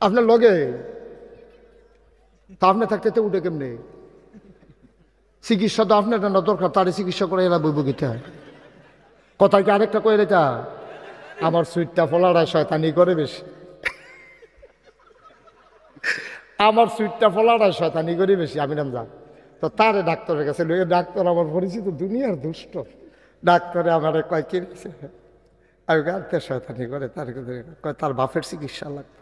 আপনার লগে তা আপনি থাকতে উঠে কেমনে? চিকিৎসা তো আপনার না দরকার, তার চিকিৎসা করে এলা বই বগিতে হয়। কথায় কি আরেকটা কয়ে রেখা, আমার সুইটটা ফলারা শয়তানি করে বেশি, আমার সুইটটা ফলারা শয়তানি করে বেশি। আমি নাম যা তো তারে ডাক্তারের কাছে লইয়ে, ডাক্তার আমার পরিচিত দুনিয়ার দুষ্ট ডাক্তারে আমার কয় কি রেখেছে, আমি গানতে শয়তানি করে তার কয় তার বাপের চিকিৎসা লাগবে,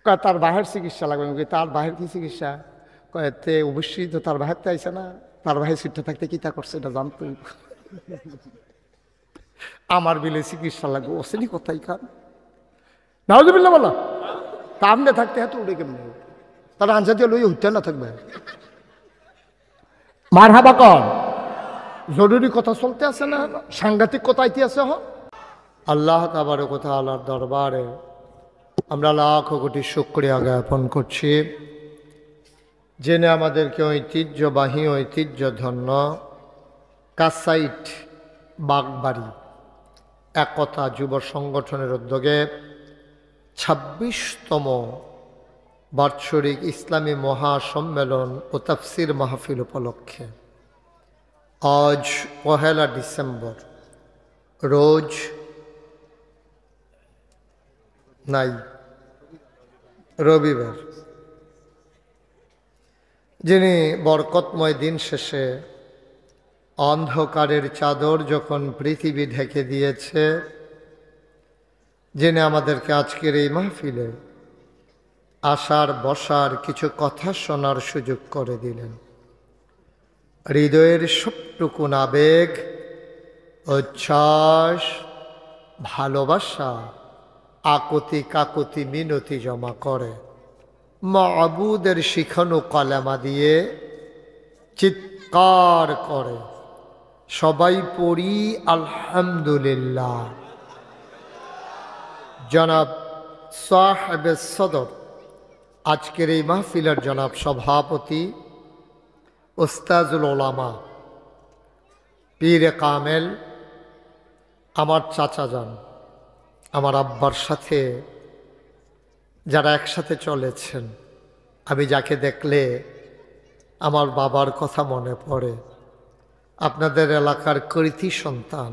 কয় তার বাহের চিকিৎসা লাগবে। আমি তার বাহের কি চিকিৎসা? কয় তে অবশ্যই তো তার বাহের তো আইসে না, তার বাহের সিটটা থাকতে কি তা করছে এটা জানতই, আমার বিলে চিকিৎসা লাগবে ওসেনি কোথায় খান নাউজুবিল্লাহ বলা। তা আমনে থাকতে এত উঠে কেমনে? তারা আনসা দিয়ে লইয়া উঠতে না থাকবে। মার হাবা কন, জরুরি কথা চলতে আছে না, সাংঘাতিক কথা আইতে আছে। আল্লাহ তাবারক ওয়া তাআলার দরবারে আমরা লাখ কোটি শুকরিয়া জ্ঞাপন করছি, জেনে আমাদেরকে ঐতিহ্যবাহী ঐতিহ্যধন্য কাসাইট বাগবাড়ি একতা যুব সংগঠনের উদ্যোগে ২৬তম বার্ষিক ইসলামী মহাসম্মেলন ও তাফসির মাহফিল উপলক্ষে আজ ১লা ডিসেম্বর রোজ নাই রবিবার, যিনি বরকতময় দিন শেষে অন্ধকারের চাদর যখন পৃথিবী ঢেকে দিয়েছে, যিনি আমাদেরকে আজকের এই মাহফিলে আসার বসার কিছু কথা শোনার সুযোগ করে দিলেন। হৃদয়ের সবটুকুন আবেগ, উচ্ছ্বাস, ভালোবাসা, আকুতি কাকুতি মিনতি জমা করে মাবুদের শিখানো কালেমা দিয়ে চিৎকার করে সবাই পড়ি আলহামদুলিল্লাহ। জনাব সাহেবে সদর, আজকের এই মাহফিলের জনাব সভাপতি উস্তাজুল উলামা পীরে কামেল, আমার চাচা যান, আমার আব্বার সাথে যারা একসাথে চলেছেন, আমি যাকে দেখলে আমার বাবার কথা মনে পড়ে, আপনাদের এলাকার কৃতি সন্তান,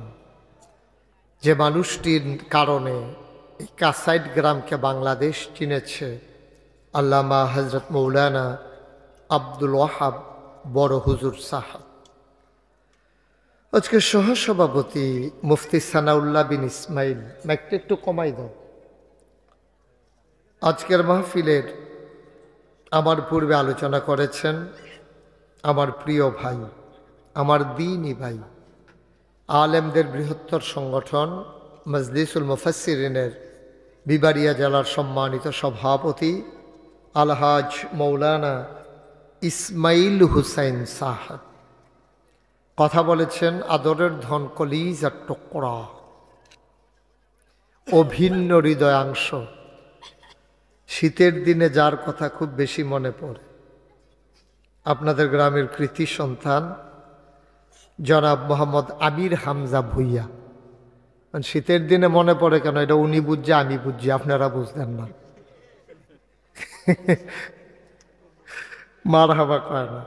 যে মানুষটির কারণে এই কাসাইট গ্রামকে বাংলাদেশ চিনেছে, আল্লামা হযরত মৌলানা আব্দুল ওয়াহাব বড় হুজুর সাহাব। আজকে সহসভাপতি মুফতি সানাউল্লাহ বিন ইসমাইল, মাইকটা একটু কমাই দাও। আজকের মাহফিলের আমার পূর্বে আলোচনা করেছেন আমার প্রিয় ভাই, আমার দ্বীনি ভাই, আলেমদের বৃহত্তর সংগঠন মজলিসুল মুফাসসিরিনের বিবাড়িয়া জেলার সম্মানিত সভাপতি আলহাজ মৌলানা ইসমাইল হুসাইন সাহাব। কথা বলেছেন আদরের ধন কলিজার টুকরা, অভিন্ন হৃদয়াংশ। শীতের দিনে যার কথা খুব বেশি মনে পড়ে, আপনাদের গ্রামের কৃতি সন্তান জনাব মোহাম্মদ আমির হামজা ভুইয়া। শীতের দিনে মনে পড়ে কেন, এটা উনি বুঝছে আমি বুঝছি, আপনারা বুঝলেন না। মার হাবা কয় না,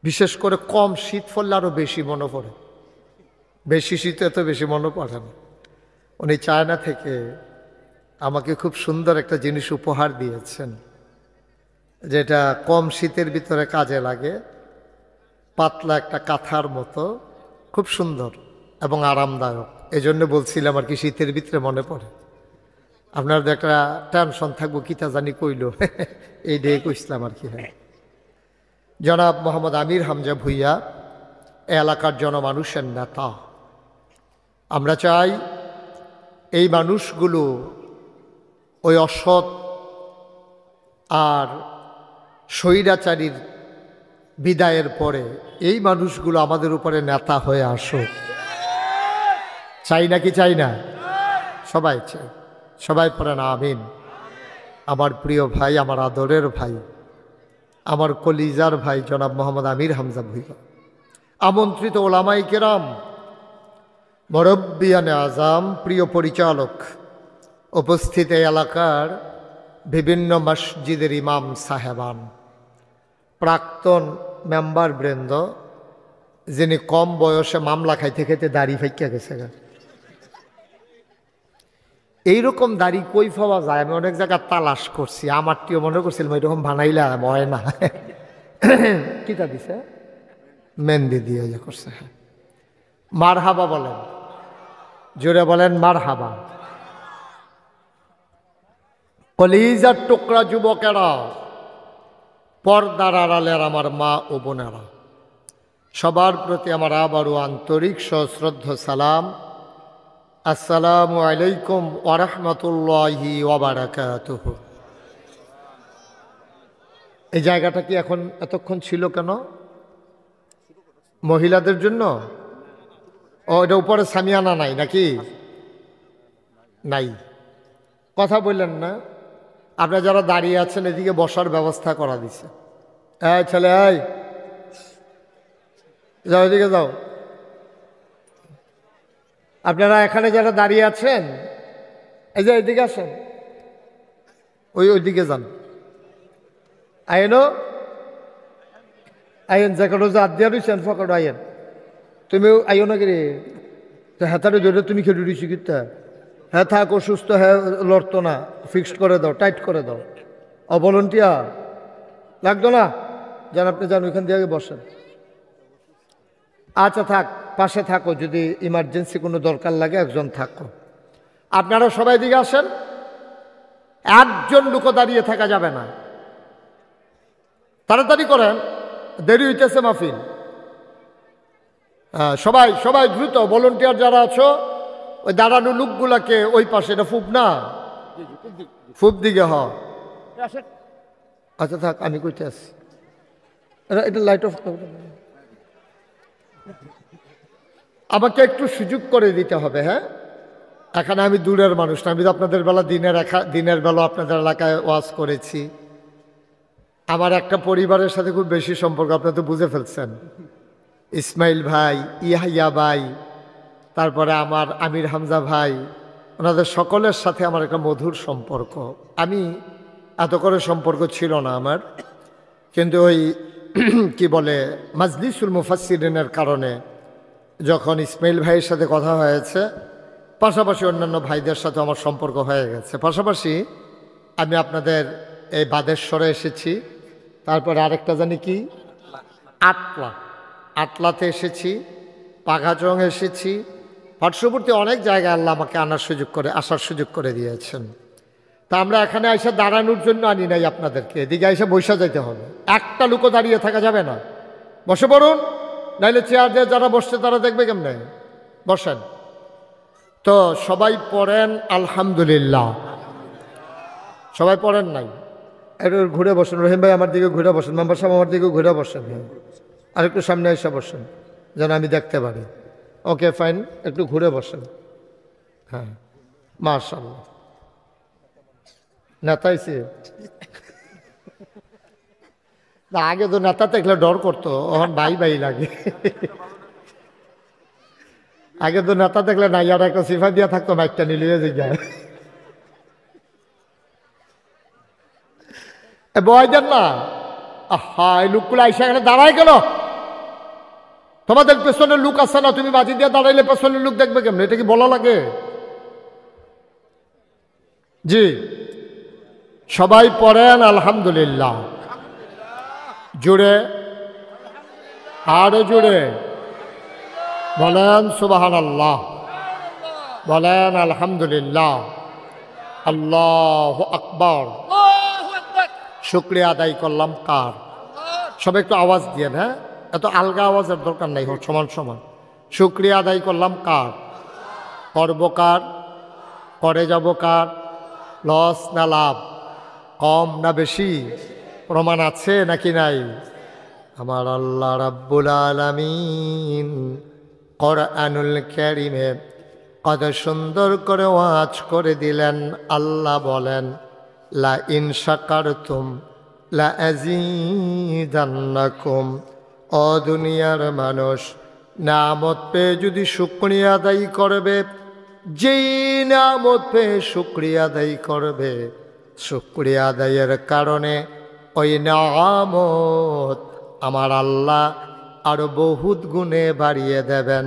বিশেষ করে কম শীত পড়লে আরো বেশি মনে পড়ে, বেশি শীতে এত বেশি মনে পড়ে না। উনি চায়না থেকে আমাকে খুব সুন্দর একটা জিনিস উপহার দিয়েছেন, যেটা কম শীতের ভিতরে কাজে লাগে, পাতলা একটা কাঁথার মতো, খুব সুন্দর এবং আরামদায়ক। এই জন্য বলছিলাম আর কি, শীতের ভিতরে মনে পড়ে। আপনার একটা টেনশন থাকবো কিতা জানি কইল, এই ডে কইছিলাম আর কি। হ্যাঁ, জনাব মোহাম্মদ আমির হামজা ভুইয়া এলাকার জনমানুষের নেতা। আমরা চাই এই মানুষগুলো ওই অসৎ আর স্বৈরাচারীর বিদায়ের পরে এই মানুষগুলো আমাদের উপরে নেতা হয়ে আসুক। চাই নাকি চাই না? সবাই চাই, সবাই পড়েন আমিন। আমার প্রিয় ভাই, আমার আদরের ভাই, আমার কলিজার ভাই জনাব মোহাম্মদ আমির হামজা ভুইয়া, আমন্ত্রিত ওলামায়ে কেরাম, মুরব্বিয়ানে আজম, প্রিয় পরিচালক, উপস্থিত এই এলাকার বিভিন্ন মসজিদের ইমাম সাহেবান, প্রাক্তন মেম্বার বৃন্দ, যিনি কম বয়সে মামলা খাইতে খাইতে দাড়ি ফাইকা গেছে। এইরকম দাড়ি কই পাওয়া যায়? আমি অনেক জায়গায় তালাশ করছি, আমারটিও মনে করছিলাম এরকম বানাইলাম, হয় না। কিতা দিছে? মেহেন্দি দিয়ে ইয়ে করছে। মারহাবা বলেন, জোরে বলেন মারহাবা। কলিজার টুকরা যুবকেরা, পর্দার আড়ালের আমার মা ও বোনেরা, সবার প্রতি আমার আবারও আন্তরিক সশ্রদ্ধ সালাম। আসসালামু আলাইকুম ওয়া রাহমাতুল্লাহি ওয়া বারাকাতুহু। এই জায়গাটা কি এখন এতক্ষণ ছিল কেন? মহিলাদের জন্য? ও, এটা উপরে সামিয়ানা নাই নাকি? নাই, কথা বললেন না। আপনারা যারা দাঁড়িয়ে আছেন এদিকে বসার ব্যবস্থা করা দিছে। এই ছেলে, এই যাও, এদিকে যাও। আপনারা এখানে যারা দাঁড়িয়ে আছেন, এই যে এদিকে আসেন, ওইদিকে যান। আইনো আইন, যে কোনো হাত দিয়া রয়েছেন ফকড় আইন। তুমি আইও না কি তো হেতারে ধরে তুমি খেলে দিছি কিতা? হ্যাঁ থাক, অসুস্থ, হ্যাঁ লড়তো না, ফিক্সড করে দাও, টাইট করে দাও। অভলন্টিয়ার লাগতো না, যান আপনি যান, ওইখান দিয়ে বসেন। আচ্ছা থাক, পাশে থাকো, যদি ইমার্জেন্সি কোনো দরকার লাগে একজন থাকো। আপনারা সবাই দিকে আসেন, একজন লোকও দাঁড়িয়ে থাকা যাবে না। তাড়াতাড়ি করেন, দেরি হইতেছে মাহফিল। সবাই সবাই দ্রুত, ভলেন্টিয়ার যারা আছো ওই দাঁড়ানো লোকগুলাকে ওই পাশে, এটা ফুপ না, ফুপ দিকে হ। আচ্ছা থাক, আমি কইতে আসি। এটা লাইট অফ, আমাকে একটু সুযোগ করে দিতে হবে। হ্যাঁ, এখানে আমি দূরের মানুষ না, আমি তো আপনাদের বেলা দিনের বেলা আপনাদের এলাকায় ওয়াজ করেছি। আমার একটা পরিবারের সাথে খুব বেশি সম্পর্ক, আপনারা তো বুঝে ফেলছেন। ইসমাইল ভাই, ইয়াহিয়া ভাই, তারপরে আমার আমির হামজা ভাই, ওনাদের সকলের সাথে আমার একটা মধুর সম্পর্ক। আমি এত করে সম্পর্ক ছিল না আমার, কিন্তু ওই কি বলে মাজলিসুল মুফাসসিরিনের কারণে যখন ইসমাইল ভাইয়ের সাথে কথা হয়েছে, পাশাপাশি অন্যান্য ভাইদের সাথে আমার সম্পর্ক হয়ে গেছে। পাশাপাশি আমি আপনাদের এই বাদেশ্বরে এসেছি, তারপরে আরেকটা জানি কি আটলাতে এসেছি, পাঘাচং এসেছি, পার্শ্ববর্তী অনেক জায়গায় আল্লাহ আমাকে আসার সুযোগ করে দিয়েছেন। তা আমরা এখানে এসে দাঁড়ানোর জন্য আনি নাই আপনাদেরকে, এদিকে এসে বসে যাইতে হবে। একটা লোকও দাঁড়িয়ে থাকা যাবে না, বসে পড়ুন, নাইলে চেয়ার দিয়ে যারা বসছে তারা দেখবে কেমনে। বসেন। তো সবাই পড়েন আলহামদুলিল্লাহ। সবাই পড়েন নাই? একটু ঘুরে বসেন। রহিম ভাই আমার দিকে ঘুরে বসেন, মেম্বার সাহেব আমার দিকে ঘুরে বসেন, আর একটু সামনে এসে বসেন যেন আমি দেখতে পারি। ওকে ফাইন, একটু ঘুরে বসেন। হ্যাঁ, মাশাআল্লাহ। নেতাইছে না, আগে তো নেতা দেখলে ডর করতো, এখন ভাই ভাই লাগে। আগে তো নেতা দেখলে না, ইয়ার একটা সিফা দিয়া থাকতো, মাইকটা নিলিয়ে যায়। বয় দেন না, আহা, এই লোকগুলো আইসা এখানে দাঁড়ায় গেল। তোমাদের পেছনের লোক আছে না, তুমি বাজি দিয়ে দাঁড়াইলে পেছনের লোক দেখবে কেমন? এটা কি বলা লাগে? জি, সবাই পড়েন আলহামদুলিল্লাহ। জুড়ে, আরো জুড়ে বলেন সুবহানাল্লাহ, বলেন আলহামদুলিল্লাহ, আল্লাহু আকবার। শুকরিয়া আদায় করলাম কার? সবাই একটু আওয়াজ দিয়ে, হ্যাঁ, এত আলগা আওয়াজের দরকার নাই, সমান সমান। শুকরিয়া আদায় করলাম কার? করব কার? করে যাব কার? লস না লাভ? কম না বেশি? প্রমাণ আছে নাকি নাই? আমার আল্লাহ রাব্বুল আলামিন কোরআনুল কারীমে কত সুন্দর করে ওয়াজ করে দিলেন। আল্লাহ বলেন, লা ইন শাকারতুম লা আযীদান্নাকুম। ও দুনিয়ার মানুষ, নামত পেয়ে যদি শুকরিয়া আদায় করবে, যেই নামত পেয়ে শুকরিয়া আদায় করবে, শুকরিয়া আদায়ের কারণে ওই নামত আমার আল্লাহ আরো বহুত গুণে বাড়িয়ে দেবেন।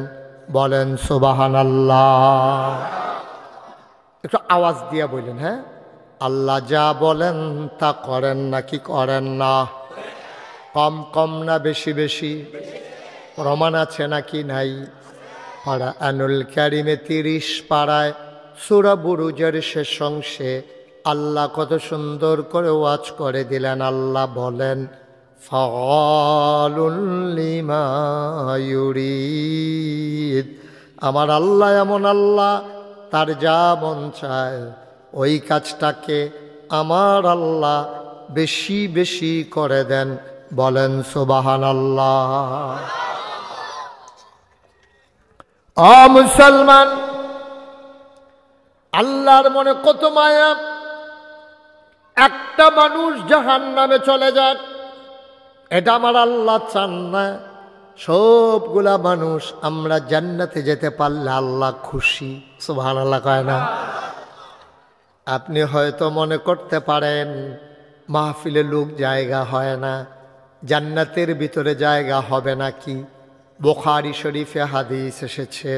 বলেন সুবহানাল্লাহ। একটু আওয়াজ দিয়ে বললেন, হ্যাঁ, আল্লাহ যা বলেন তা করেন নাকি করেন না? কম কম না বেশি বেশি? প্রমাণ আছে নাকি নাই? পাড়া আনুল কারিমে 30 পাড়ায় সূরা বুরুজের শেষ অংশে আল্লাহ কত সুন্দর করে ওয়াজ করে দিলেন। আল্লাহ বলেন, ফাআলুল লিমা ইউরিদ। আমার আল্লাহ এমন আল্লাহ, তার যা মন চায় ওই কাজটাকে আমার আল্লাহ বেশি বেশি করে দেন। বলেন সুবহানাল্লাহ। ও মুসলমান, আল্লাহর মনে কত মায়া। একটা মানুষ জাহান্নামে চলে যাক, এটা আমার আল্লাহ চান না। সবগুলা মানুষ আমরা জান্নাতে যেতে পারলে আল্লাহ খুশি। সুবহানাল্লাহ কয় না? আপনি হয়তো মনে করতে পারেন মাহফিলে লোক জায়গা হয় না, জান্নাতের ভিতরে জায়গা হবে নাকি? বুখারী শরীফে হাদিস এসেছে,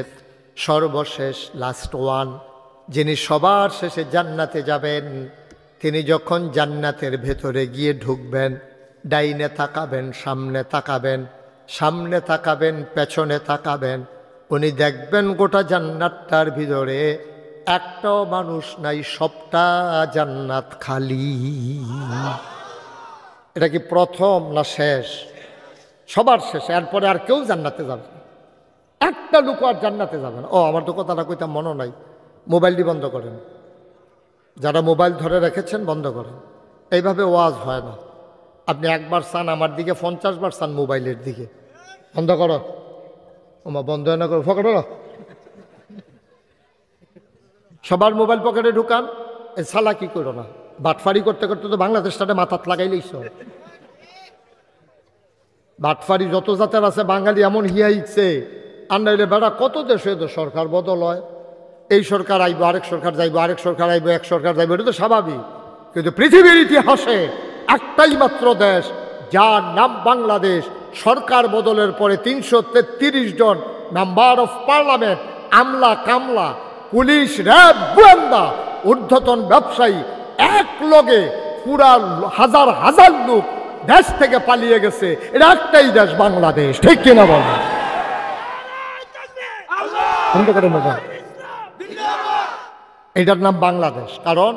সর্বশেষ লাস্ট ওয়ান, যিনি সবার শেষে জান্নাতে যাবেন, তিনি যখন জান্নাতের ভেতরে গিয়ে ঢুকবেন, ডাইনে তাকাবেন, সামনে তাকাবেন, সামনে তাকাবেন, পেছনে তাকাবেন, উনি দেখবেন গোটা জান্নাতটার ভিতরে একটাও মানুষ নাই, সবটা জান্নাত খালি। এটা কি প্রথম না শেষ? সবার শেষে। এরপরে আর কেউ জান্নাতে যাবে না, একটা লোক আর জান্নাতে যাবে না। ও, আমার তো কথাটা কইতাম মনে নাই। মোবাইলটি বন্ধ করেন, যারা মোবাইল ধরে রেখেছেন বন্ধ করেন। এইভাবে ওয়াজ হয় না। আপনি একবার চান আমার দিকে, 50 বার চান মোবাইলের দিকে। বন্ধ করো। ওমা বন্ধ হয় না, করো পকেটে। সবার মোবাইল পকেটে ঢুকান। এ সালা কি করো না, বাটফারি করতে করতে তো বাংলাদেশটাতে মাথাত লাগাইলেইছ। বাটফারি যত জাতের আছে বাঙালি এমন হিয়াইছে। আর নাইলে বেড়া কত দেশে তো সরকার বদল হয়, এই সরকার আইব, আরেক সরকার যাইব, আরেক সরকার আইব, এক সরকার যাইব, এটা তো স্বাভাবিক। কিন্তু পৃথিবীর ইতিহাসে একটাই মাত্র দেশ যার নাম বাংলাদেশ, সরকার বদলের পরে 333 জন মেম্বার অফ পার্লামেন্ট, আমলা কামলা, পুলিশ, র্যাব, গোয়েন্দা, ঊর্ধ্বতন ব্যবসায়ী এক লগে পুরা হাজার হাজার লোক দেশ থেকে পালিয়ে গেছে। এটা একটাই দেশ বাংলাদেশ, ঠিক কিনা বলেন? এটার নাম বাংলাদেশ, কারণ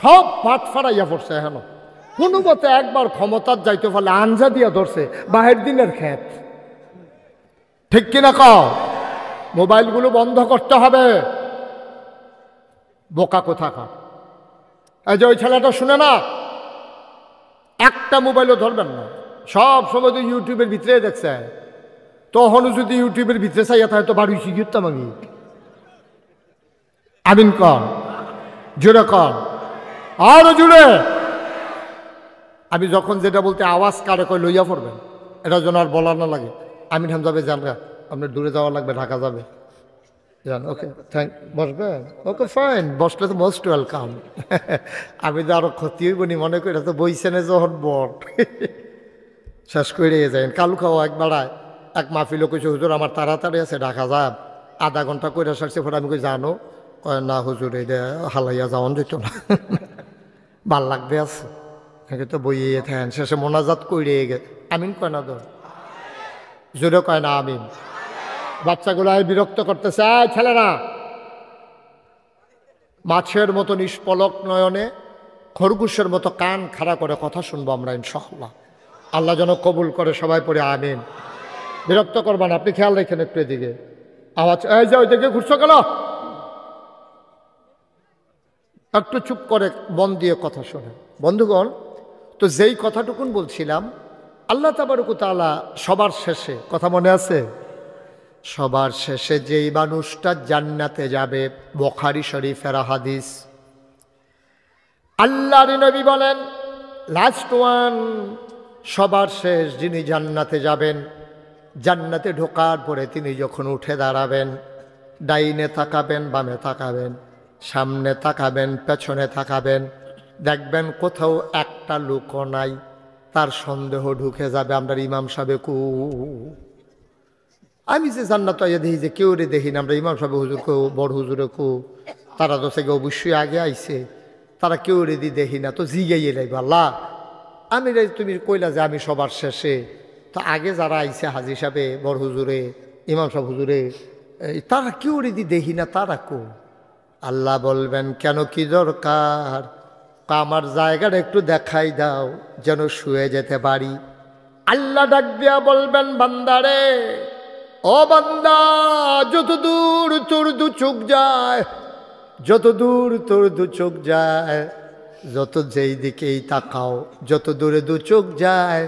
সব পাট ফাড়াইয়া পড়ছে। এখন কোনো মতে একবার ক্ষমতার যাইতে পারলে আঞ্জা দিয়া ধরছে বাহির দিনের ক্ষেত, ঠিক কিনা কও? মোবাইলগুলো বন্ধ করতে হবে। বোকা কোথাকার। এই যে ওই ছেলেটা শুনে না, একটা মোবাইলও ধরবেন না, সব সময় তো ইউটিউবের ভিতরে দেখছে। তখন যদি ইউটিউবের ভিতরে চাইয়া থাকে তো বাড়ি শিখতাম আমি। আমিন কন, জুড়ে কন, আরো জুড়ে। আমি যখন যেটা বলতে আওয়াজ কারে কয় লইয়া পড়বেন, এটা যেন আর বলার না লাগে। আমিন হাম যাবে, জানগা আপনার দূরে যাওয়া লাগবে, ঢাকা যাবে, জান। ওকে, থ্যাংক, বসবেন? ওকে ফাইন, বসলে তো মোস্ট ওয়েলকাম। আমি তো আরো ক্ষতি হইব নি মনে করি, তো বইছেনে যখন বট শেষ করে যাই। কালু খাওয়া এক বেড়ায় এক মাহফিল কইছে, হুজুর আমার তাড়াতাড়ি আছে, ঢাকা যাব, আধা ঘন্টা করে সারছে। পরে আমি কই, জানো? কয় না হুজুর, এটা হালাইয়া যাওয়ান যেত না, ভাল লাগবে আছে, তো বইয়ে থাকেন। শেষে মোনাজাত করে গে আমিন কয় না, ধর জোরে কয় না আমিন। বাচ্চাগুলো বিরক্ত করতেছে, ছেলেরা মাছের মতো নিষ্পলক নয়নে, খরগোশের মতো কান খাড়া করে কথা শুনবো আমরা ইনশাআল্লাহ। আল্লাহ যেন কবুল করে, সবাই পড়ে আমিন। বিরক্ত করবেন, আপনি খেয়াল রাখেন একটু এদিকে। আওয়াজ, এই যে ওই দিকে ঘুরছো গেল, একটু চুপ করে মন দিয়ে কথা শোনেন বন্ধুগণ। তো যেই কথাটুকুন বলছিলাম, আল্লাহ তাবারক ওয়া তাআলা সবার শেষে, কথা মনে আছে? সবার শেষে যেই মানুষটা জান্নাতে যাবে, বুখারী শরীফের হাদিস, আল্লাহর নবী বলেন, লাস্ট ওয়ান, সবার শেষ যিনি জান্নাতে যাবেন, জান্নাতে ঢোকার পরে তিনি যখন উঠে দাঁড়াবেন, ডাইনে তাকাবেন, বামে তাকাবেন, সামনে তাকাবেন, পেছনে তাকাবেন, দেখবেন কোথাও একটা লোকও নাই। তার সন্দেহ ঢুকে যাবে, আমরা ইমাম সাহেব কু, আমি যে জান্নাত দেখি যে কেউ রে দেখি না, আমরা ইমাম সাহেব হুজুর কো, বড় হুজুরে কো, তারা তো থেকে অবশ্যই আগে আইছে, তারা কেউ রে দি দেখি না, তো জিগাইয়ে লাইব আল্লাহ আমি রে, তুমি কইলা যে আমি সবার শেষে, তো আগে যারা আইছে হাজি সাহেবে, বড় হুজুরে, ইমাম সাহেব হুজুরে, তারা কেউ রে দি দেখি না, তারা কো। আল্লাহ বলবেন কেন, কি দরকার? আমার জায়গাটা একটু দেখাই দাও যেন শুয়ে যেতে পারি। আল্লাহ ডাক দিয়া বলবেন বান্দারে, ও বান্দা, যত দূর তোর দু চোখ যায়, যত দূর তোর দু চোখ যায়, যত যেই দিকেই তাকাও, যত দূরে দু চোখ যায়,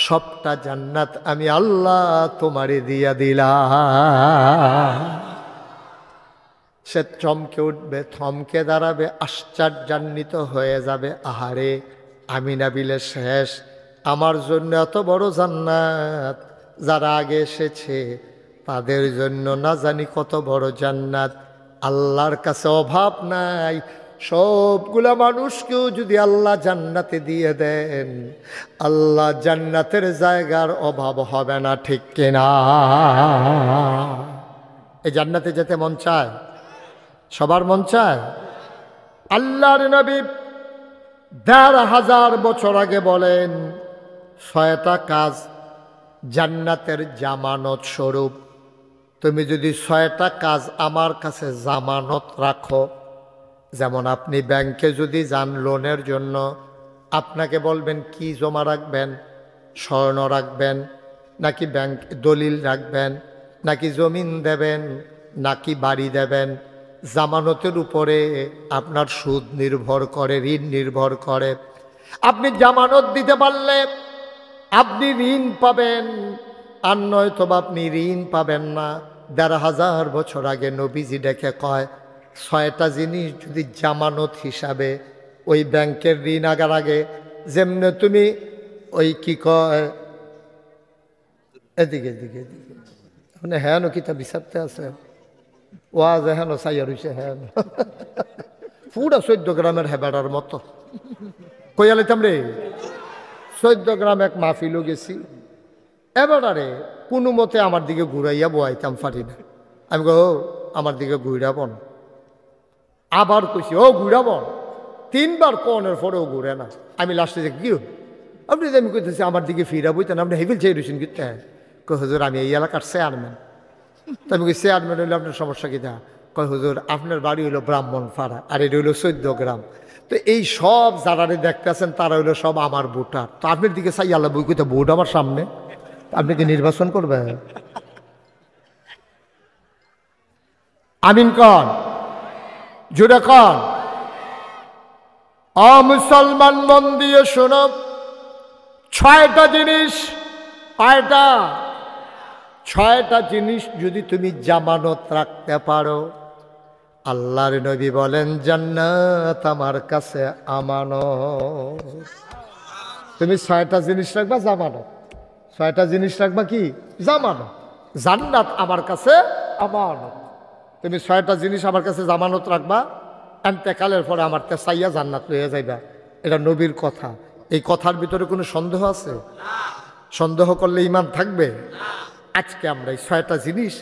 সবটা জান্নাত আমি আল্লাহ তোমারে দিয়া দিলাম। সে চমকে উঠবে, থমকে দাঁড়াবে, আশ্চর্যান্বিত হয়ে যাবে, আহারে আমি না বিলে শেষ, আমার জন্য এত বড় জান্নাত, যারা আগে এসেছে তাদের জন্য না জানি কত বড় জান্নাত। আল্লাহর কাছে অভাব নাই, সবগুলা মানুষকেও যদি আল্লাহ জান্নাতে দিয়ে দেন, আল্লাহ জান্নাতের জায়গার অভাব হবে না, ঠিক কিনা? এই জান্নাতে যেতে মন চায়? সবার মন চায়? আল্লাহর নবী ১৫০০ বছর আগে বলেন, ৬টা কাজ জান্নাতের জামানত স্বরূপ। তুমি যদি ৬টা কাজ আমার কাছে জামানত রাখো, যেমন আপনি ব্যাংকে যদি যান লোনের জন্য, আপনাকে বলবেন কি জমা রাখবেন, স্বর্ণ রাখবেন নাকি ব্যাংক দলিল রাখবেন, নাকি জমিন দেবেন, নাকি বাড়ি দেবেন, জামানতের উপরে আপনার সুদ নির্ভর করে, ঋণ নির্ভর করে। আপনি জামানত দিতে পারলে আপনি ঋণ পাবেন, আর নয়তো আপনি ঋণ পাবেন না। ১৫০০ বছর আগে নবীজি ডেকে কয়, ৬টা জিনিস যদি জামানত হিসাবে ওই ব্যাংকের ঋণ আগার আগে, যেমনি তুমি ওই কি কয়, এদিকে এদিকে এদিকে মানে হ্যাঁ কিতা বিচারতে আছে, ওয়াজ হেন চাইয়া রয়েছে, হ্যাঁ পুরা ১৪ গ্রামের হেবাটার মতো কইয়া লাইতাম রে। ১৪ গ্রাম এক মাহফিলও গেছি, এবারে কোনো মতে আমার দিকে ঘুরাইয়া বয়াইতাম পারি না। আমি গো আমার দিকে ঘুরাবন, আবার কইছি ও ঘুরাবন, ৩বার কনের পরেও ঘুরে না। আমি লাস্টে যে কি আপনি, আমি কইতেছি আমার দিকে ফিরা বইতেন, আপনি হেভিল চেয়ে রয়েছেন কিতা? কই হুজুর আমি এই এলাকার চেয়ারম্যান। তো আমি চেয়ারম্যান হইলে আপনার সমস্যা কিনা? কয় হুজুর আপনার বাড়ি হইলো ব্রাহ্মণপাড়া, আর এটা হইলো ১৪ গ্রাম, তো এই সব যারা দেখতেছেন তারা হইলো সব আমার ভোটার, তো আপনার দিকে চাই আল্লাহ বই কইতে ভোট আমার সামনে, আপনি কি নির্বাচন করবেন? আমিন কন, জুড়ে কন। মুসলমান মন দিয়ে শোনো, ৬টা জিনিস, ৬টা জিনিস যদি তুমি জামানত রাখতে পারো, আল্লাহর নবী বলেন জান্নাত আমার কাছে আমানত। তুমি ৬টা জিনিস রাখবা জামানত, ৬টা জিনিস রাখবা কি? জামানত। জান্নাত আমার কাছে আমানত। তুমি ৬টা জিনিস আমার কাছে জামানত রাখবা, এন্তেকালের পরে আমার তেসাইয়া জান্নাত লইয়া যাইবা। এটা নবীর কথা। এই কথার ভিতরে কোনো সন্দেহ আছে? সন্দেহ করলে ঈমান থাকবে? আজকে আমরা এই ৬টা জিনিস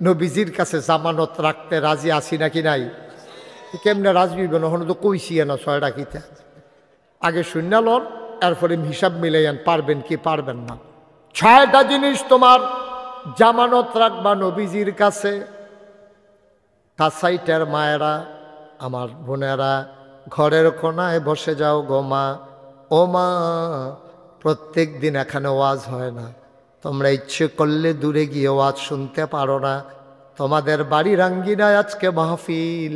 নবীজির কাছে জামানত রাখতে রাজি আছি নাকি নাই? কেমনে রাজি হইব না, তো কইছি না ৬টা কিতা। আগে শূন্য লন, এরপরে হিসাব মিলাইয়ান পারবেন কি পারবেন না। ৬টা জিনিস তোমার জামানত রাখবা নবীজির কাছে। কাছাইটের মায়েরা, আমার বোনেরা, ঘরের কোনায় বসে যাও গো মা, ও মা প্রত্যেক দিন এখানে ওয়াজ হয় না, তোমরা ইচ্ছে করলে দূরে গিয়ে ওয়াজ শুনতে পারো না, তোমাদের বাড়ির আঙ্গিনায় আজকে মাহফিল,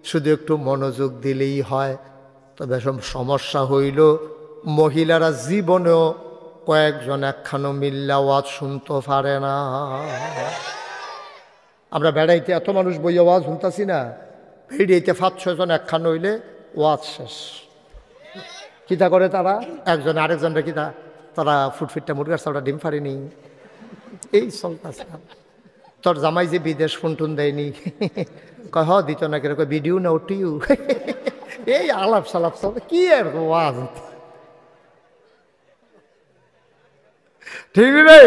শুধু একটু মনোযোগ দিলেই হয়। তবে সমস্যা হইল মহিলারা জীবনেও কয়েকজন একখানো মিল্লা ওয়াজ শুনতে পারে না। আমরা বেড়াইতে এত মানুষ বইয়া ওয়াজ শুনতাছি না, ভিড়িতে ৫-৬ জন একখানো হইলে ওয়াজ শেষ। কিতা করে তারা? একজন আরেকজনরা কিতা, তারা ফুটফিটটা মুরগার চালটা ডিম ফাড়েনি, এই চলতেছে। তোর জামাই যে বিদেশ ফোন দেয়নি, কয় হ দিত না কেন, ভিডিও না ওটিও, এই আলাপ সালাপ চলে কি আর ওয়াজ। ঠিক রে?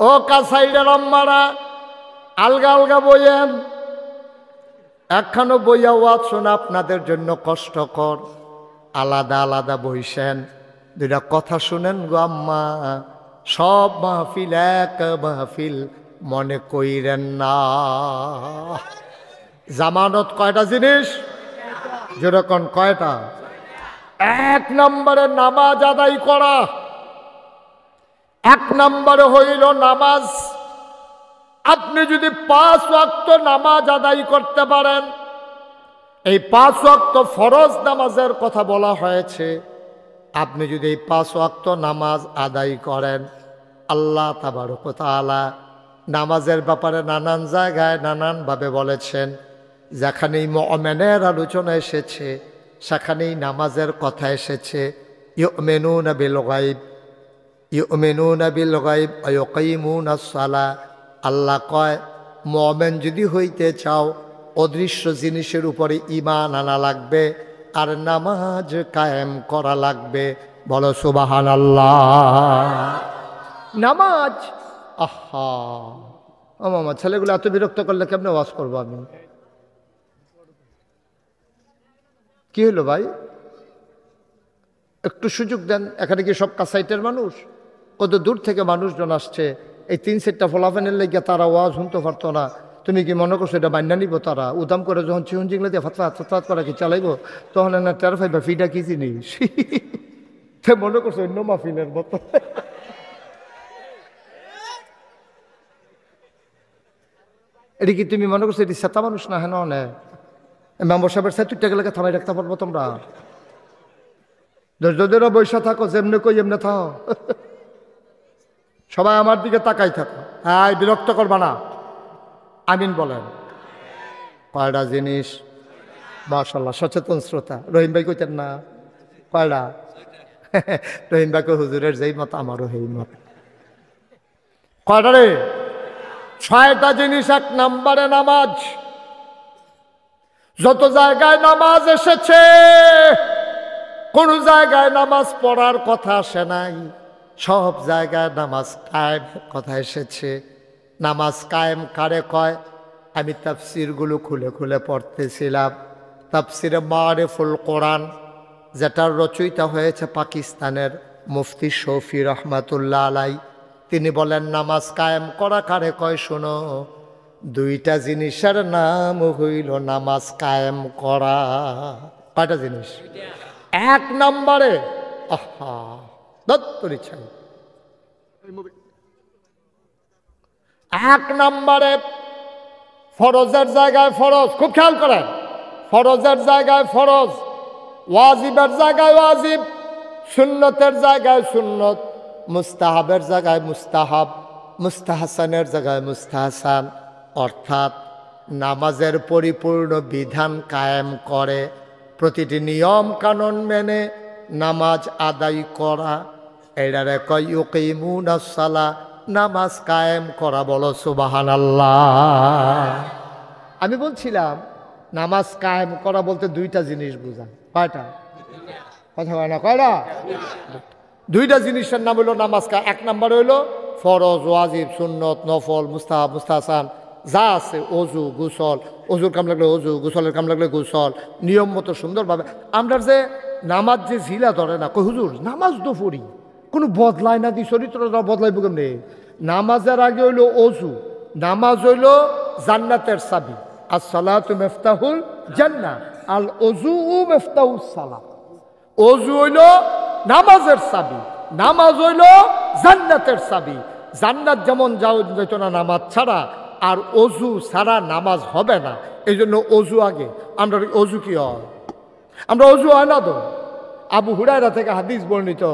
ও কাছাইডার আম্মারা আলগা আলগা বইয়েন, একখানো বইয়া ওয়াজ শোনা আপনাদের জন্য কষ্টকর, আলাদা আলাদা বইছেন, দুইটা কথা শুনেন গো আম্মা। সব মাহফিল এক মাহফিল মনে কইরেন না। জামানত কয়টা জিনিস? যেরকম কয়টা? এক নম্বরে নামাজ আদায় করা। এক নম্বরে হইল নামাজ। আপনি যদি 5 ওয়াক্ত নামাজ আদায় করতে পারেন, এই 5 ওয়াক্ত ফরজ নামাজের কথা বলা হয়েছে, আপনি যদি এই 5 ওয়াক্ত নামাজ আদায় করেন, আল্লাহ তাবারক ওয়া তাআলা নামাজের ব্যাপারে নানান জায়গায় নানানভাবে বলেছেন। যেখানেই মুমিনের আলোচনা এসেছে সেখানেই নামাজের কথা এসেছে। ইউমিনুনা বিল গায়ব, ইউমিনুনা বিল গায়ব ওয়া ইউকিমুনাস সালাহ। আল্লাহ কয় মুমিন যদি হইতে চাও অদৃশ্য জিনিসের উপরে ঈমান আনা লাগবে আর নামাজ কায়েম করা লাগবে। বলো সুবহানাল্লাহ। নামাজ, আহা ও মামা, ছেলেগুলো এত বিরক্ত করলে কেমনে ওয়াজ করবো আমি? কি হলো ভাই, একটু সুযোগ দেন। এখানে কি সব কাছাইটের মানুষ? কত দূর থেকে মানুষজন আসছে। এই 3-4টা ফলাফানের লেগে তারা ওয়াজ শুনতে পারতো না। তুমি কি মনে করছো এটা মান্যা নিব? তারা উদাম করে যখন চিহন চিংলে দিয়ে ফাতফাত করা কি চালাইবো, তখন না টের পাইবা ফিটা কি জিনিস। মনে করছো অন্য মাহফিলের মতো। এটি কি তুমি মনে করছো এটি সেতা মানুষ না? হ্যাঁ না, মেম্বার সাহেবের সাথে 2 টাকা লেগে থামাই রাখতে পারবো তোমরা? ধৈর্য বৈশা থাকো, যেমনি কই এমনি থাকো। সবাই আমার দিকে তাকাই থাকো। হ্যাঁ, বিরক্ত করবা না। আমিন বলেন। কয়টা জিনিস? মাশাআল্লাহ, সচেতন শ্রোতা। রহিম ভাই কইতেন না কয়টা? রহিম ভাইকে হুজুরের যেই মত আমারও সেই মত। কয়টা রে? 6টা জিনিস। 1 নম্বরে নামাজ। যত জায়গায় নামাজ এসেছে কোন জায়গায় নামাজ পড়ার কথা আসে নাই, সব জায়গায় নামাজ কায়েম কথা এসেছে। নামাজ কায়েম কারে কয়? আমি তাফসিরগুলো খুলে খুলে পড়তেছিলাম। তাফসিরে মারিফুল কোরআন, যেটার রচয়িতা হয়েছে পাকিস্তানের মুফতি শফি রহমাতুল্লাহ আলাই, তিনি বলেন নামাজ কায়েম করা কারে কয়? শোনো, 2টা জিনিসের নাম হইল নামাজ কায়েম করা। কয়টা জিনিস? 1 নম্বরে, আহা দত্তরি ছাই, 1 নম্বরে ফরজের জায়গায় ফরজ। খুব খেয়াল করেন, ফরজের জায়গায় ফরজ, ওয়াজিবের জায়গায় ওয়াজিব, সুন্নতের জায়গায় সুন্নত, মুস্তাহাবের জায়গায় মুস্তাহাব, মুস্তাহসানের জায়গায় মুস্তাহসান। অর্থাৎ নামাজের পরিপূর্ণ বিধান কায়েম করে, প্রতিটি নিয়ম কানুন মেনে নামাজ আদায় করা, এটারে কয় ইউকিমুনাস সালাহ, নামাজ কায়েম করা। বলো সুবহানাল্লাহ। আমি বলছিলাম নামাজ কায়েম করা বলতে 2টা জিনিস বোঝায়। কয়টা? কথা কয় না, কয়টা? 2টা জিনিসের নাম হইল নামাজ। 1 নম্বর হইল ফরজ, ওয়াজিব, সুন্নত, নফল, মুস্তাহাব, মুস্তাহসান যা আছে, অজু, গোসল, অজুর কাম লাগলে অজু, গোসলের কাম লাগলে গোসল, নিয়ম মতো সুন্দরভাবে। আমরা যে নামাজ যে ঝিলা ধরে না, কই হুজুর নামাজ তো পড়ি, কোনো বদলায় না, দি চরিত্রটা বদলাইব কেমনে? নামাজের আগে হইল অজু। নামাজ হইল জান্নাতের চাবি। আসসালাতু মিফতাহুল জান্নাহ, আল অজু মিফতাহুস সালাহ। অজু হইল নামাজের চাবি, নামাজ হইল জান্নাতের চাবি। জান্নাত যেমন যেত না নামাজ ছাড়া, আর অজু ছাড়া নামাজ হবে না। এই জন্য অজু আগে। আমরা অজু কি হয়? আমরা অজু হয় না তো। আবু হুরায়রা থেকে হাদিস বর্ণিত,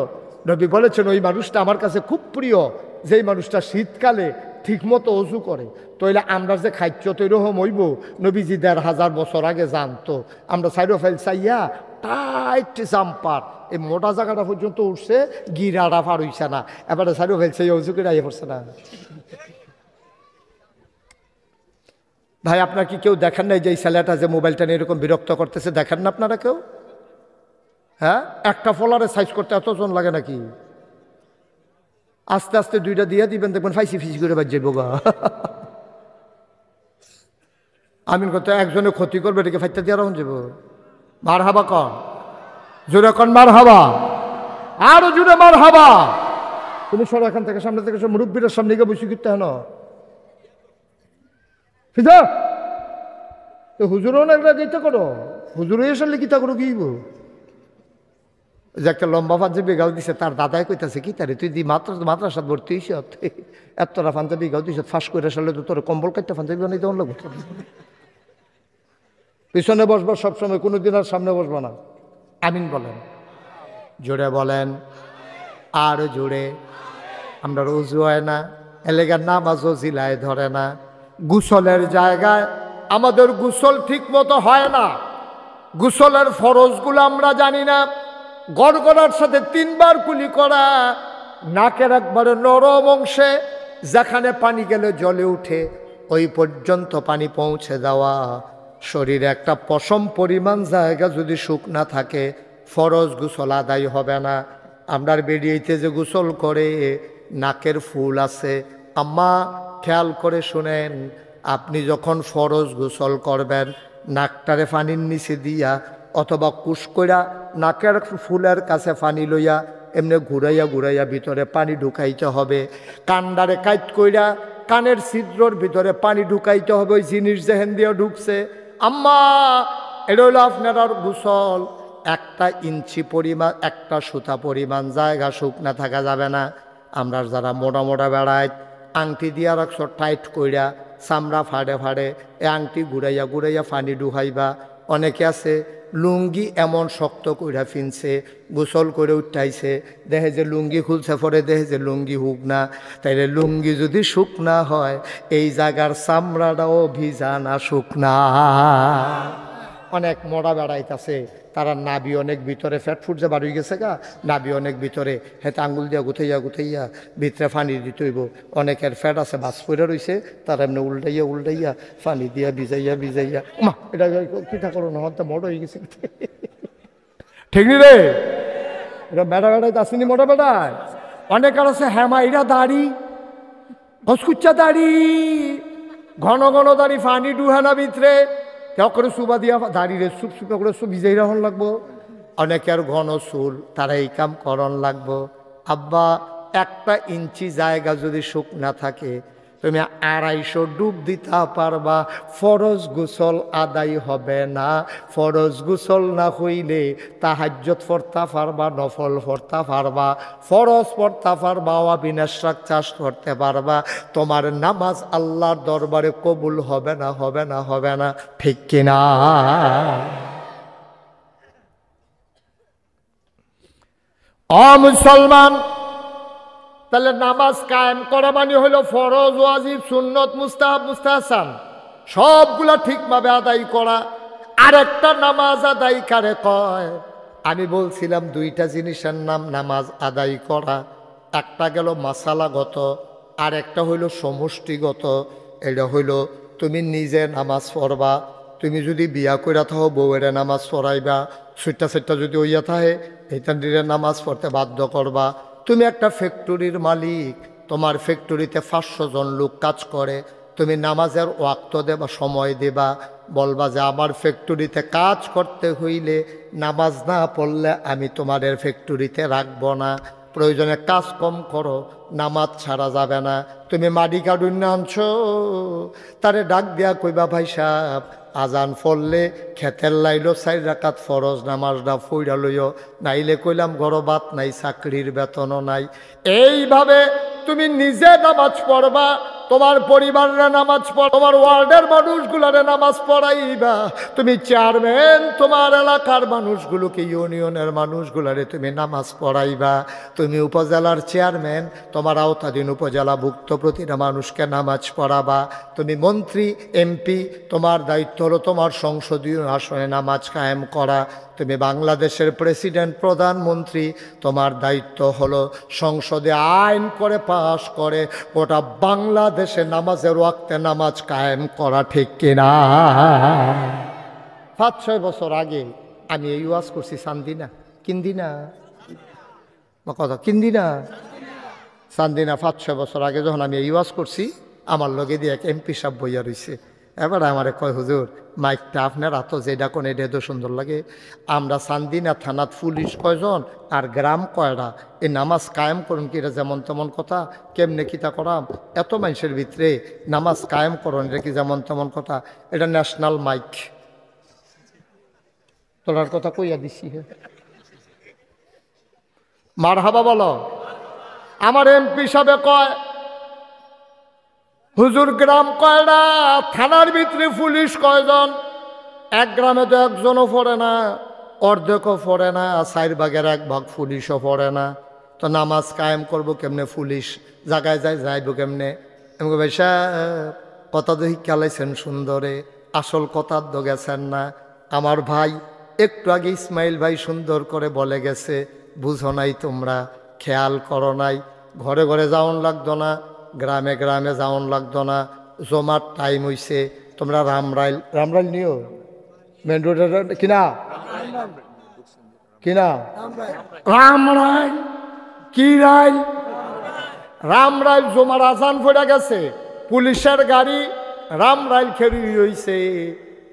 নবী বলেছেন ওই মানুষটা আমার কাছে খুব প্রিয়, যেই মানুষটা শীতকালে ঠিকমতো অজু করে। তইলে আমরা যে খাদ্য তৈরকম হইব, নবীজি 1500 বছর আগে জানতো। আমরা সাইডো ফাইল চাইয়া টাইট জাম্পার, এই মোটা জায়গাটা পর্যন্ত উঠছে, গিরাটা পার হইছে না, এবারে সারিও ফেলছে, উঁচু করে আইয়ে পড়ছে না। ভাই আপনার কি কেউ দেখেন না যে এই ছেলেটা যে মোবাইলটা নিয়ে এরকম বিরক্ত করতেছে, দেখেন না আপনারা কেউ? হ্যাঁ, একটা ফলারে সাইজ করতে এতজন লাগে নাকি? আস্তে আস্তে দুইটা দিয়ে দিবেন, দেখবেন ফাইসি ফিসি করে বাজ যাইব গা। আমিন কত একজনে ক্ষতি করবে, এটাকে ফাইতে দিয়ে রাখুন যাব। মার হাবা কন, জোরে কন মার হাবা, আরো জোরে মার হাবা। তুমি সর এখান থেকে, সামনে থেকে সব মুরব্বীর সামনে গিয়ে বসে করতে হেন ফিজা তো হুজুরও না একটা গীতা করো, হুজুরও এসে লিখিতা করো কি যে একটা লম্বা পাঞ্জাবি গাও দিছে, তার দাদাই কইতাছে কি তারে তুই দি মাদ্রাসাত ভর্তি হইছ, এতটা পাঞ্জাবি গাও দিছ, ফাঁস করে আসলে তো তোর কম্বল কাটতে পাঞ্জাবি বানাইতে অন্য লাগবে। পিছনে বসবা সবসময়, কোনোদিন আর সামনে বসবা না। আমিন বলেন, জোরে বলেন, আর জোরে। আমরা রুজু হয় না, এলাকার নামাজও জিলায় ধরে না, গোসলের জায়গায় আমাদের গোসল ঠিক মতো হয় না, গোসলের ফরজগুলো আমরা জানি না। গড়গড়ার সাথে 3 বার কুলি করা, নাকের একবারে নরম অংশে যেখানে পানি গেলে জলে উঠে ওই পর্যন্ত পানি পৌঁছে দেওয়া, শরীরে একটা পশম পরিমাণ জায়গা যদি শুকনা থাকে ফরজ গোসল আদায় হবে না। আমরার বেরিয়েতে যে গোসল করে নাকের ফুল আছে, আম্মা খেয়াল করে শুনেন, আপনি যখন ফরজ গোসল করবেন নাকটারে পানির নিচে দিয়া অথবা কুশকইরা নাকের ফুলের কাছে পানি লইয়া এমনি ঘুরাইয়া ঘুরাইয়া ভিতরে পানি ঢুকাইতে হবে। কান্ডারে কাইট কইরা কানের ছিদ্রর ভিতরে পানি ঢুকাইতে হবে, ওই জিনিস যেহেন দিয়ে ঢুকছে। আম্মা এটা হলো আপনার গোসল। 1 ইঞ্চি পরিমাণ, 1 সুতা পরিমাণ জায়গা শুকনা থাকা যাবে না। আমরা যারা মোটা মোটা বেড়াই আংটি দিয়া রাখছো টাইট কইরা, চামড়া ফাড়ে ফাড়ে, এ আংটি ঘুরাইয়া ঘুরাইয়া পানি ঢুকাইবা। অনেকে আছে লুঙ্গি এমন শক্ত কইরা ফিনছে, গোসল করে উঠাইছে, দেখে যে লুঙ্গি খুলছে, পরে দেখে যে লুঙ্গি হুক না। তাইলে লুঙ্গি যদি শুকনা হয় এই জায়গার চামড়াটাও ভিজা না শুকনা। অনেক মরা বেড়াইতেছে, তারা নাবি অনেক ভিতরে ফ্যাট ফুটছে বার হয়ে গেছে গা, নাবি অনেক ভিতরে, হেতে আঙ্গুল দিয়া গুথাইয়া গুথাইয়া ভিতরে পানি দিতে হইব। অনেকের ফ্যাট আছে বাস পড়ে রয়েছে, তারা এমনি উল্টাইয়া উল্টাইয়া পানি দিয়া ভিজাইয়া ভিজাইয়া, মা এটা পিঠা করো না, হয়তো মোটা হয়ে গেছে। ঠিক নি রে, এটা বেড়া বেড়াইতে আসেনি মোটা বেড়ায়। অনেক আর আছে হ্যাঁ মা এরা দাড়ি ঘসকুচ্চা দাড়ি, ঘন ঘন দাড়ি, পানি ডুহানা ভিতরে কেউ করে সুবা দিয়া দাঁড়িয়ে সুপ সুপা করে ভিজাই রাখুন লাগবো। অনেকের ঘন চুল, তারা এই কাম করন লাগবো। আব্বা 1 ইঞ্চি জায়গা যদি শুকনা থাকে তুমি 250 ডুব দিতে পারবা, ফরজ গোসল আদায় হবে না। ফরজ গোসল না হইলে তাহাজ্জুদ পড়তে পারবা, নফল পড়তে পারবা, ফরজ পড়তে পারবা, অবিনাশাক চাষ করতে পারবা, তোমার নামাজ আল্লাহর দরবারে কবুল হবে না, হবে না, হবে না। ঠিক কিনা? ও মুসলমান, তাহলে নামাজ কায়েম করা মানে হলো ফরজ, ওয়াজিব, সুন্নত, মুস্তাহাব, মুস্তাহসান সবগুলা ঠিকভাবে আদায় করা। আরেকটা নামাজ আদায় কারে কয়? আমি বলছিলাম 2টা জিনিসের নাম নামাজ আদায় করা। একটা গেল মাসালাগত, আর একটা হইল সমষ্টিগত। এটা হইল তুমি নিজে নামাজ পড়বা, তুমি যদি বিয়া কইরা থাও বউয়ের নামাজ পড়াইবা, সুইটা সেটটা যদি হইয়া থাকে এইটা নামাজ পড়তে বাধ্য করবা। তুমি একটা ফ্যাক্টরির মালিক, তোমার ফ্যাক্টরিতে 500 জন লোক কাজ করে, তুমি নামাজের ওয়াক্ত দেবা, সময় দেবা, বলবা যে আমার ফ্যাক্টরিতে কাজ করতে হইলে নামাজ না পড়লে আমি তোমাদের ফ্যাক্টরিতে রাখবো না। প্রয়োজনে কাজ কম করো, নামাজ ছাড়া যাবে না। তুমি মাটি কাটুন না আনছো, তারে ডাক দিয়া কইবা ভাই সাহেব আজান পড়লে খেতের লাইলো 4 রাকাত ফরজ নামাজটা ফইরা লইও, নাইলে কইলাম ঘর ভাত নাই, চাকরির বেতনও নাই। এইভাবে তুমি নিজে নামাজ পড়বা, তোমার পরিবারের নামাজ পড়, তোমার ওয়ার্ডের মানুষগুলারে নামাজ পড়াইবা, তুমি চেয়ারম্যান তোমার এলাকার মানুষগুলোকে, ইউনিয়নের মানুষগুলারে তুমি নামাজ পড়াইবা, তুমি উপজেলার চেয়ারম্যান তোমার আওতাধীন উপজেলাভুক্ত প্রতিটা মানুষকে নামাজ পড়াবা, তুমি মন্ত্রী এমপি তোমার দায়িত্ব হলো তোমার সংসদীয় আসনে নামাজ কায়েম করা, তুমি বাংলাদেশের প্রেসিডেন্ট প্রধানমন্ত্রী তোমার দায়িত্ব হলো সংসদে আইন করে পাশ করে গোটা বাংলাদেশে নামাজের ওয়াক্তে নামাজ কায়েম করা, ঠিক কিনা? 5-6 বছর আগে আমি এই ওয়াজ করছি চান্দিনা, কিন্দিনা বা কথা কিন্দিনা চান্দিনা, 5-6 বছর আগে যখন আমি এই ওয়াজ করছি, আমার লগে দিয়ে এক এমপি সাহেব বইয়া রইছে। এবার আমারে কয়, হুজুর মাইকটা আপনার এত যেটা কোন এটা এত সুন্দর লাগে, আমরা চান্দিনা থানাত পুলিশ কয়জন আর গ্রাম কয়টা, এই নামাজ কায়েম করুন কি, এটা যেমন তেমন কথা, কেমনে কিতা করাম, এত মানুষের ভিতরে নামাজ কায়েম করুন এটা কি যেমন তেমন কথা, এটা ন্যাশনাল মাইক, তোলার কথা কইয়া দিছি। মারহাবা বলো। আমার এমপি সাহেব কয়, হুজুর গ্রাম কয়টা, থানার ভিতরে পুলিশ কয়জন, এক গ্রামে তো একজনও পড়ে না, অর্ধেকও পড়ে না, 4/1 ভাগ পুলিশও পড়ে না, তো নামাজ কায়েম করব কেমনে, পুলিশ জায়গায় যাইব কেমনে? আমি ভাইসা কথা তো শিক্ষালাইছেন সুন্দরে, আসল কথার তো গেছেন না। আমার ভাই একটু আগে ইসমাইল ভাই সুন্দর করে বলে গেছে, বুঝো নাই তোমরা, খেয়াল করো নাই, ঘরে ঘরে যাওন লাগতো না, গ্রামে গ্রামে যাওন লাগতো না, জমার টাইম হইছে, তোমরা রামরাইল নিও, মেন রোডের কিনা কিনা রামরাইল, কি রাইল, রামরাইল জমার আজান পড়ে গেছে, পুলিশের গাড়ি রামরাইল খেরি হইছে,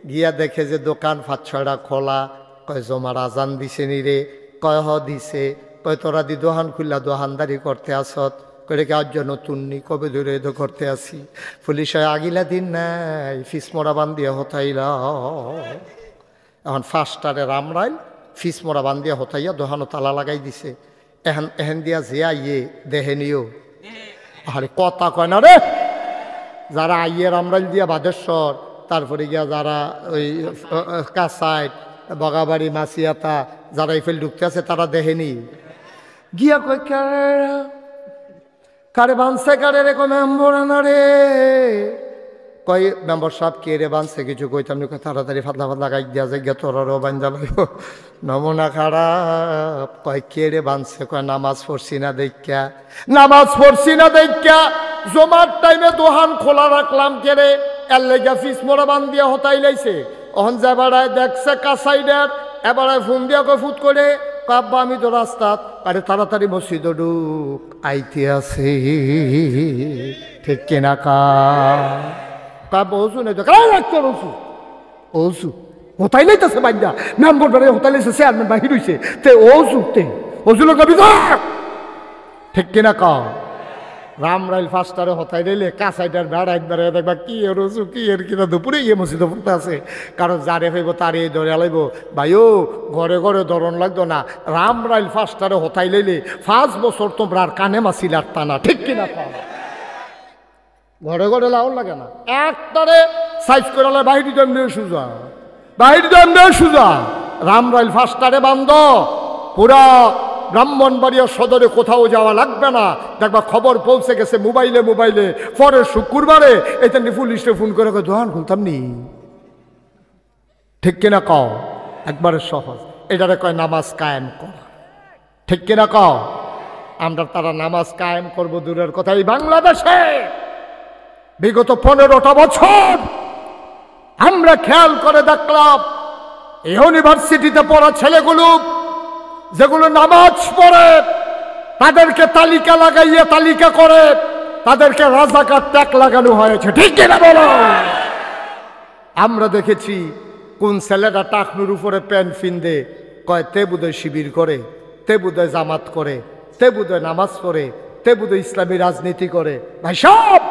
গিয়া দেখে যে দোকান 5-6টা খোলা, কয় জমার আজান দিছে নি রে, কয় হ দিছে, কয় তোরা দি দোকান খুললা দোকানদারি করতে আসত, করে কি আজ নতুন নি, কবে ধরে এদ করতে আসি, পুলিশ আগিলা দিন নাই ফিসমরা বান্ধিয়া হতাইলা, এখন ফার্স্টারে রামরাইল ফিসমরা বান্ধিয়া হতাইয়া দোকানও তালা লাগাই দিছে, এহেন দিয়া যে আইয়ে দেহে নিও, আরে কথা কয় না রে, যারা আইয়ে রামরাইল দিয়া বাদেশ্বর, তারপরে গিয়া যারা ওই কাসাইট বগাবাড়ি মাসিয়াতা যারা এই ফেল ঢুকতে আছে তারা দেখেনি, গিয়া কয় কারে বানছে, কারে রে, কয় মেম্বর না রে, কয় মেম্বর সাহেব কে রে বানছে, কিছু কইতাম নি, তাড়াতাড়ি ফাতলা ফাতলা গাই দিয়া যায় গিয়া তোরারও বান্ধা লাগব, নমুনা খারাপ, কয় কে রে বানছে, কয় নামাজ পড়ছি না দেখা, নামাজ পড়ছি না দেখা জমার টাইমে দোকান খোলা রাখলাম কে রে, এর লেগা ফিস মোড়া বান দিয়া হতাই লাইছে, অহন যাবারায় দেখছে কাসাইডার, এবারায় ফোন দিয়া কয় ফুট করে, কাব্বা আমি তো রাস্তাত, আরে তাড়াতাড়ি মসজিদ ঢুক আইতে আছে, ঠিক কিনা কাব্বা ওসু নেই তো রাখতো, ওসু ওসু হতাই লাইতেছে বান্ধা, মেম্বর বাড়ি হতাই লাইছে, চেয়ারম্যান বাহির হইছে, তে ওসু তে ওসু লোক ঠিক কিনা রামরাইল ফার্স্টারে হতাই দিলে কাসাইটার বেড়া একবারে দেখবা কি রসু কি এর কিনা দুপুরে গিয়ে মসজিদে পড়তে আছে, কারণ যারে ফেব তারে ধরে লাইব, ভাইও ঘরে ঘরে ধরন লাগতো না, রামরাইল ফার্স্টারে হতাই লইলে 5 বছর তোমরা আর কানে মাছিল আর টানা, ঠিক কিনা ঘরে ঘরে লাউন লাগে না, একটারে সাইজ করে বাহির জন্মে সুজা, বাহির জন্মে সুজা, রামরাইল ফার্স্টারে বান্ধ, পুরা ব্রাহ্মণবাড়িয়া সদরে কোথাও যাওয়া লাগবে না, দেখবা খবর পৌঁছে গেছে মোবাইলে মোবাইলে, পরে শুক্রবারে এই পুলিশে ফোন করে দোকান খুলতাম নি, ঠিক কিনা কও, একবারে সহজ, এটারে কয় নামাজ কায়েম করা, ঠিক কিনা কও, আমরা তারা নামাজ কায়েম করব দূরের কথা, এই বাংলাদেশে বিগত 15টা বছর আমরা খেয়াল করে দেখলাম ইউনিভার্সিটিতে পড়া ছেলেগুলো যেগুলো নামাজ পড়ে তাদেরকে তালিকা লাগাইয়ে তালিকা করে তাদেরকে রাজাকার ট্যাগ লাগানো হয়েছে, ঠিক কিনা বলো? আমরা দেখেছি কোন ছেলেটা টাকনুর উপরে প্যান্ট ফিন্দে, কয় তে বুধয় শিবির করে, তে বুধয় জামাত করে, তে বুধয় নামাজ পড়ে, তে বুধয় ইসলামী রাজনীতি করে। ভাই সব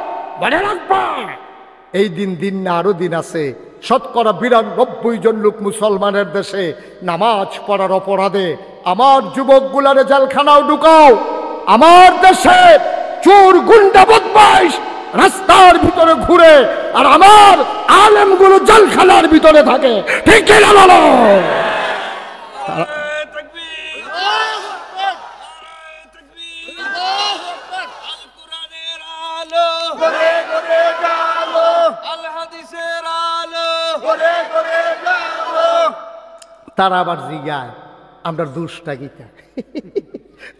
মনে রাখবা, এই দিন দিন না আরো দিন আছে, শতকরা 92 জন লোক মুসলমানের দেশে নামাজ পড়ার অপরাধে আমার যুবকগুলারে জেলখানাও ঢুকাও, আমার দেশে চোর গুন্ডা বদমাইশ রাস্তার ভিতরে ঘুরে, আর আমার আলেমগুলো জেলখানার ভিতরে থাকে। ঠিক কি না বলো? তারা আবার জিগায় আমরা দুষ্টা গীতা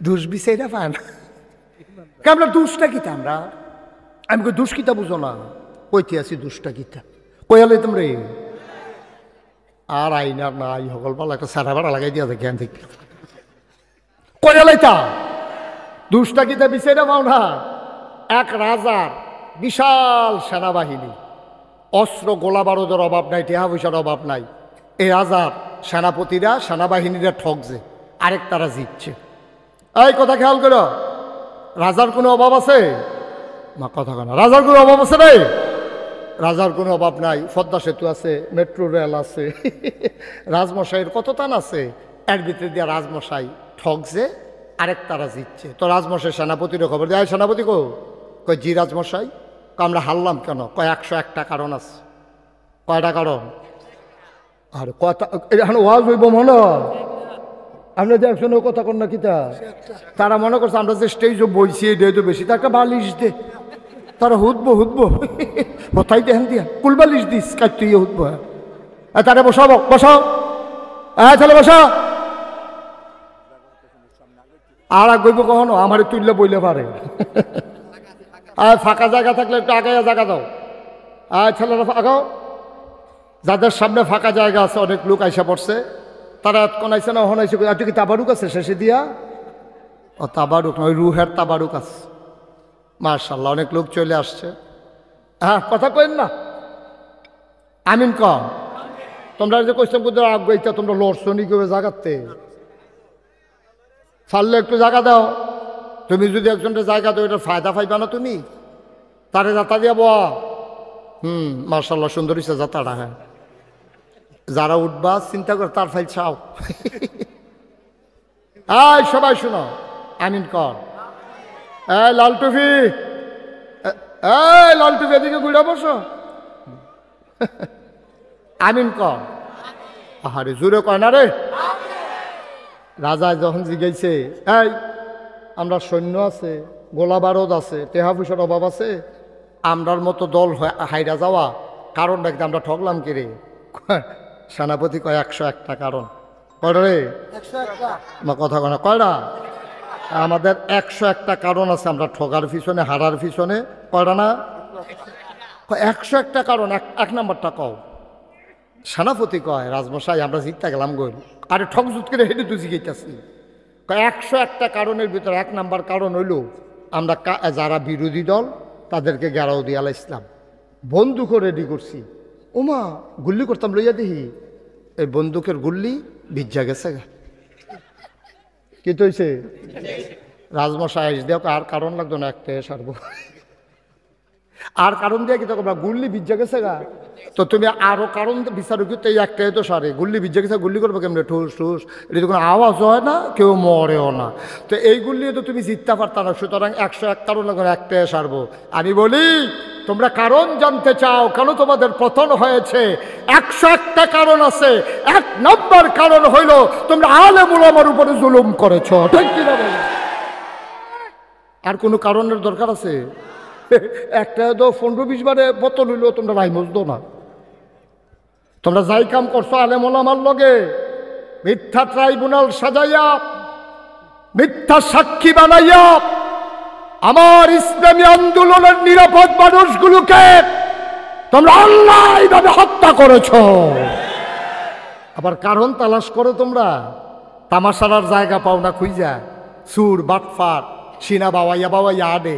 দুষ বিচাইরা পান, আমরা দুষ্টা গীতা আমরা। আমি কই দুষ গীতা বুঝো না? কইতে আছি দুষ্টা গীতা কইয়ালে তোমরা আর আইনার নাই সকল পালা একটা সারা ভাড়া লাগাই দিয়া জ্ঞান থেকে কইয়ালাইতা দুষ্টা গীতা বিচাইরা পাও না। এক রাজার বিশাল সেনাবাহিনী, অস্ত্র গোলা বারুদের অভাব নাই, টেহা পয়সার অভাব নাই। এই রাজার সেনাপতিরা সেনাবাহিনীরা ঠকছে, আরেক তারা জিতছে। এই কথা খেয়াল করো, রাজার কোনো অভাব আছে? না, কথা কেন, রাজার কোনো অভাব আছে রে? রাজার কোনো অভাব নাই। পদ্মা সেতু আছে, মেট্রো রেল আছে, রাজমশাইয়ের কত টান আছে। এর ভিতরে দিয়ে রাজমশাই ঠকছে, আরেক তারা জিতছে। তো রাজমশাই সেনাপতিরও খবর দেয়, সেনাপতি কো? কয় জি রাজমশাই। আমরা হারলাম কেন? কয় 101টা কারণ আছে। কয়টা কারণ? আর কথা এখন ওয়াজ হইব মনে আমরা যে একশো কথা কর না কিতা, তারা মনে করছে আমরা যে স্টেজে বইছি এই তো বেশি, তার একটা বালিশ দে, তারা হুদবো কোথায় দেখেন দিয়া কুল বালিশ দিস কাজ তুই হুদবো। তারা বসাবো, বসাও, তাহলে বসা। আর গইব কখনো আমার তুললে বইলে পারে। আর ফাঁকা জায়গা থাকলে একটু আগে জায়গা দাও। ছেলেরা আগাও, যাদের সামনে ফাঁকা জায়গা আছে, অনেক লোক আইসা পড়ছে, তারা এতক্ষণ আইসে না, হন আইসে কি তাবারুক আছে শেষে দিয়া? ও তাবারুক নয়, রুহের তাবারুক আছে। মাশাআল্লাহ, অনেক লোক চলে আসছে। হ্যাঁ, কথা কইন না, আমিন কম। তোমরা যে কোশ্চেন করতে আগাইতা, তোমরা লড়ছো নি কেউ জায়গাতে? ফাললে একটু জায়গা দাও। তুমি যদি একজনের জায়গা দাও, এটার ফায়দা পাইবা না তুমি? তারে যাতা দিয়া বয়া। মাশাআল্লাহ, সুন্দর হইছে যাতাটা। হ্যাঁ, যারা উঠবা চিন্তা করে তার ফাইল চাও। এই সবাই শোনো, আমিন কর। এই লাল টুপি, এই লাল টুপি এদিকে ঘুরে বসো, আমিন কর। আহারে জোরে কয় না রে। রাজা যখন জিগাইছে, এই আমরা সৈন্য আছে, গোলা বারদ আছে, টেহা পয়সার অভাব আছে, আমরার মতো দল হাইরা যাওয়া কারণ দেখতে আমরা ঠকলাম কি রে? সেনাপতি কয় 101টা কারণ। কয়টা রে? 101টা। আমার কথা কয় না, কয়টা? আমাদের 101টা কারণ আছে আমরা ঠকার পিছনে, হারার পিছনে। কয়টা না? 101টা কারণ। এক নাম্বারটা কও। সেনাপতি কয়, রাজমশাই আমরা জিততে গেলাম গই। আরে ঠক জুত করে হেঁটে তুই জিগাইতেছি। 101টা কারণের ভিতরে 1 নাম্বার কারণ হইল আমরা যারা বিরোধী দল তাদেরকে গেরাও দিয়া ইসলাম, বন্দুকও রেডি করছি। ওমা গুল্লি করতাম, লইয়া দেখি এই বন্দুকের গুল্লি ভিজা গেছে। কি তৈছে? রাজমশাই আইস দেখ, আর কারণ লাগতো না, একটা সারবো। আর কারণ দিয়ে কি তো গুল্লি ভিজা গেছে গা, তো তুমি আরো কারণ বিচারো কি? তো এই একটাই তো সারে, গুল্লি ভিজা গেছে, গুল্লি করবো কেমনে? ঠুস ঠুস, এটা তো কোনো আওয়াজ হয় না, কেউ মরেও না। তো এই গুল্লি তো তুমি জিততে পারতা না, সুতরাং 101 কারণ একটাই সারবো। আমি বলি, তোমরা কারণ জানতে চাও কেন তোমাদের পতন হয়েছে? 101টা কারণ আছে। 1 নম্বর কারণ হইল তোমরা আলেম উলামার উপরে জুলুম করেছ। ঠিক কি না? আর কোনো কারণের দরকার আছে? একটা তো 15-20 বারে পতন হইল, তোমরা রাই মজদো না। তোমরা যাই কাম করছো আলেম ওলামার লগে, মিথ্যা ট্রাইব্যুনাল সাজাইয়া, মিথ্যা সাক্ষী বানাইয়া আমার ইসলামী আন্দোলনের নিরাপদ মানুষগুলোকে তোমরা অন্যায়ভাবে হত্যা করেছ। আবার কারণ তালাশ করো তোমরা, তামাশার জায়গা পাও না খুঁজা, সুর বাটফার সিনা বাবাইয়া আডে,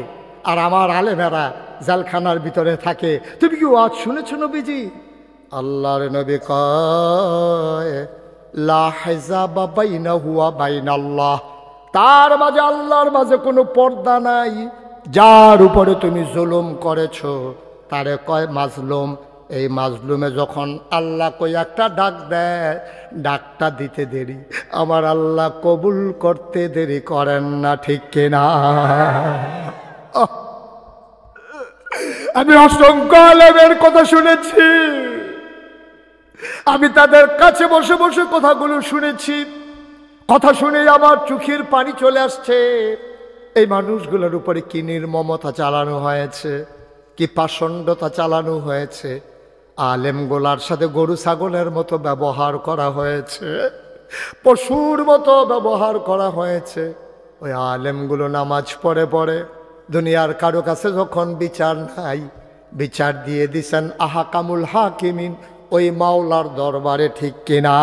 আর আমার আলেমেরা জেলখানার ভিতরে থাকে। তুমি কি ওয়াজ শুনেছ নবীজি? আল্লাহর নবী কয়, লা হিজাবা বাইনাহু ওয়া বাইনাল্লাহ, তার মাঝে আল্লাহর মাঝে কোনো পর্দা নাই। যার উপরে তুমি জুলুম করেছো তারে কয় মাজলুম। এই মাজলুমে যখন আল্লাহ কই একটা ডাক দেয়, ডাকটা দিতে দেরি, আমার আল্লাহ কবুল করতে দেরি করেন না। ঠিক কিনা? আমি অসংখ্য আলেমের কথা শুনেছি, আমি তাদের কাছে বসে বসে কথাগুলো শুনেছি। কথা শুনে আমার চোখের পানি চলে আসছে। এই মানুষগুলোর উপরে কি নির্মমতা চালানো হয়েছে, কি পাষণ্ডতা চালানো হয়েছে। আলেমগুলার সাথে গরু ছাগলের মতো ব্যবহার করা হয়েছে, পশুর মতো ব্যবহার করা হয়েছে। ওই আলেমগুলো নামাজ পড়ে পড়ে দুনিয়ার কারো কাছে যখন বিচার নাই, বিচার দিয়ে দিছেন আহাকামুল হাকিমিন, ওই মাওলার দরবারে, ঠিক কিনা?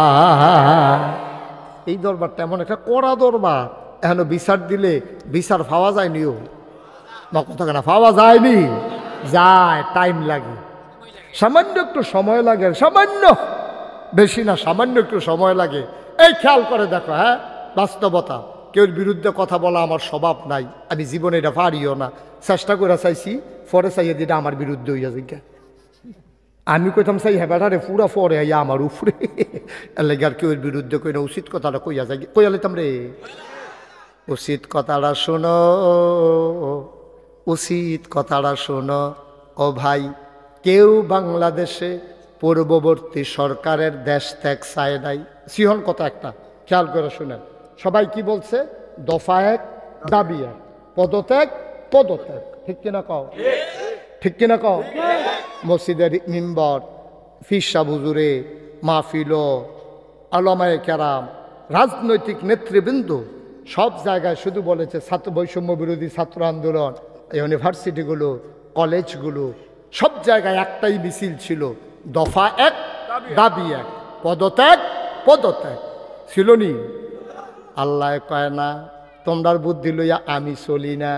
এই দরবারটা এমন একটা কড়া দরবার, এখনো বিচার দিলে বিচার পাওয়া যায়নিও না, কথা কেনা পাওয়া যায়নি, যায়, টাইম লাগে, সামান্য একটু সময় লাগে, সামান্য, বেশি না, সামান্য একটু সময় লাগে। এই খেয়াল করে দেখো, হ্যাঁ, বাস্তবতা। কেউর বিরুদ্ধে কথা বলা আমার স্বভাব নাই, আমি জীবনে এটা পারিও না। চেষ্টা করে চাইছি, পরে চাইয়ে দিটা আমার বিরুদ্ধে হইয়া যায়। আমি কইতাম চাই হ্যাঁ বেটারে পুরা পরে আইয়া আমার উপরে, এর লাগে আর কেউর বিরুদ্ধে কই না, উচিত কথাটা কইয়া যায়, কইয়া লইতাম রে, উচিত কথাটা শোনো, উচিত কথাটা শোনো। ও ভাই, কেউ বাংলাদেশে পূর্ববর্তী সরকারের দেশ ত্যাগ চায় নাই। সিহন কথা একটা খেয়াল করে শুনেন, সবাই কি বলছে? দফা এক, দাবি এক, পদত্যাগ, পদত্যাগ, ঠিক কিনা কও? ঠিক কিনা কও? মসজিদের মিম্বর, ফিরসা হুজুরে, মাহফিল, আলেমায়ে কেরাম, রাজনৈতিক নেতৃবৃন্দ সব জায়গায় শুধু বলেছে ছাত্র বৈষম্য বিরোধী ছাত্র আন্দোলন, ইউনিভার্সিটিগুলো, কলেজগুলো, সব জায়গায় একটাই মিছিল ছিল, দফা এক, দাবি এক, পদত্যাগ, পদত্যাগ, ছিল নি? আল্লাহ কয় না তোমরার বুদ্ধি লইয়া আমি চলি না।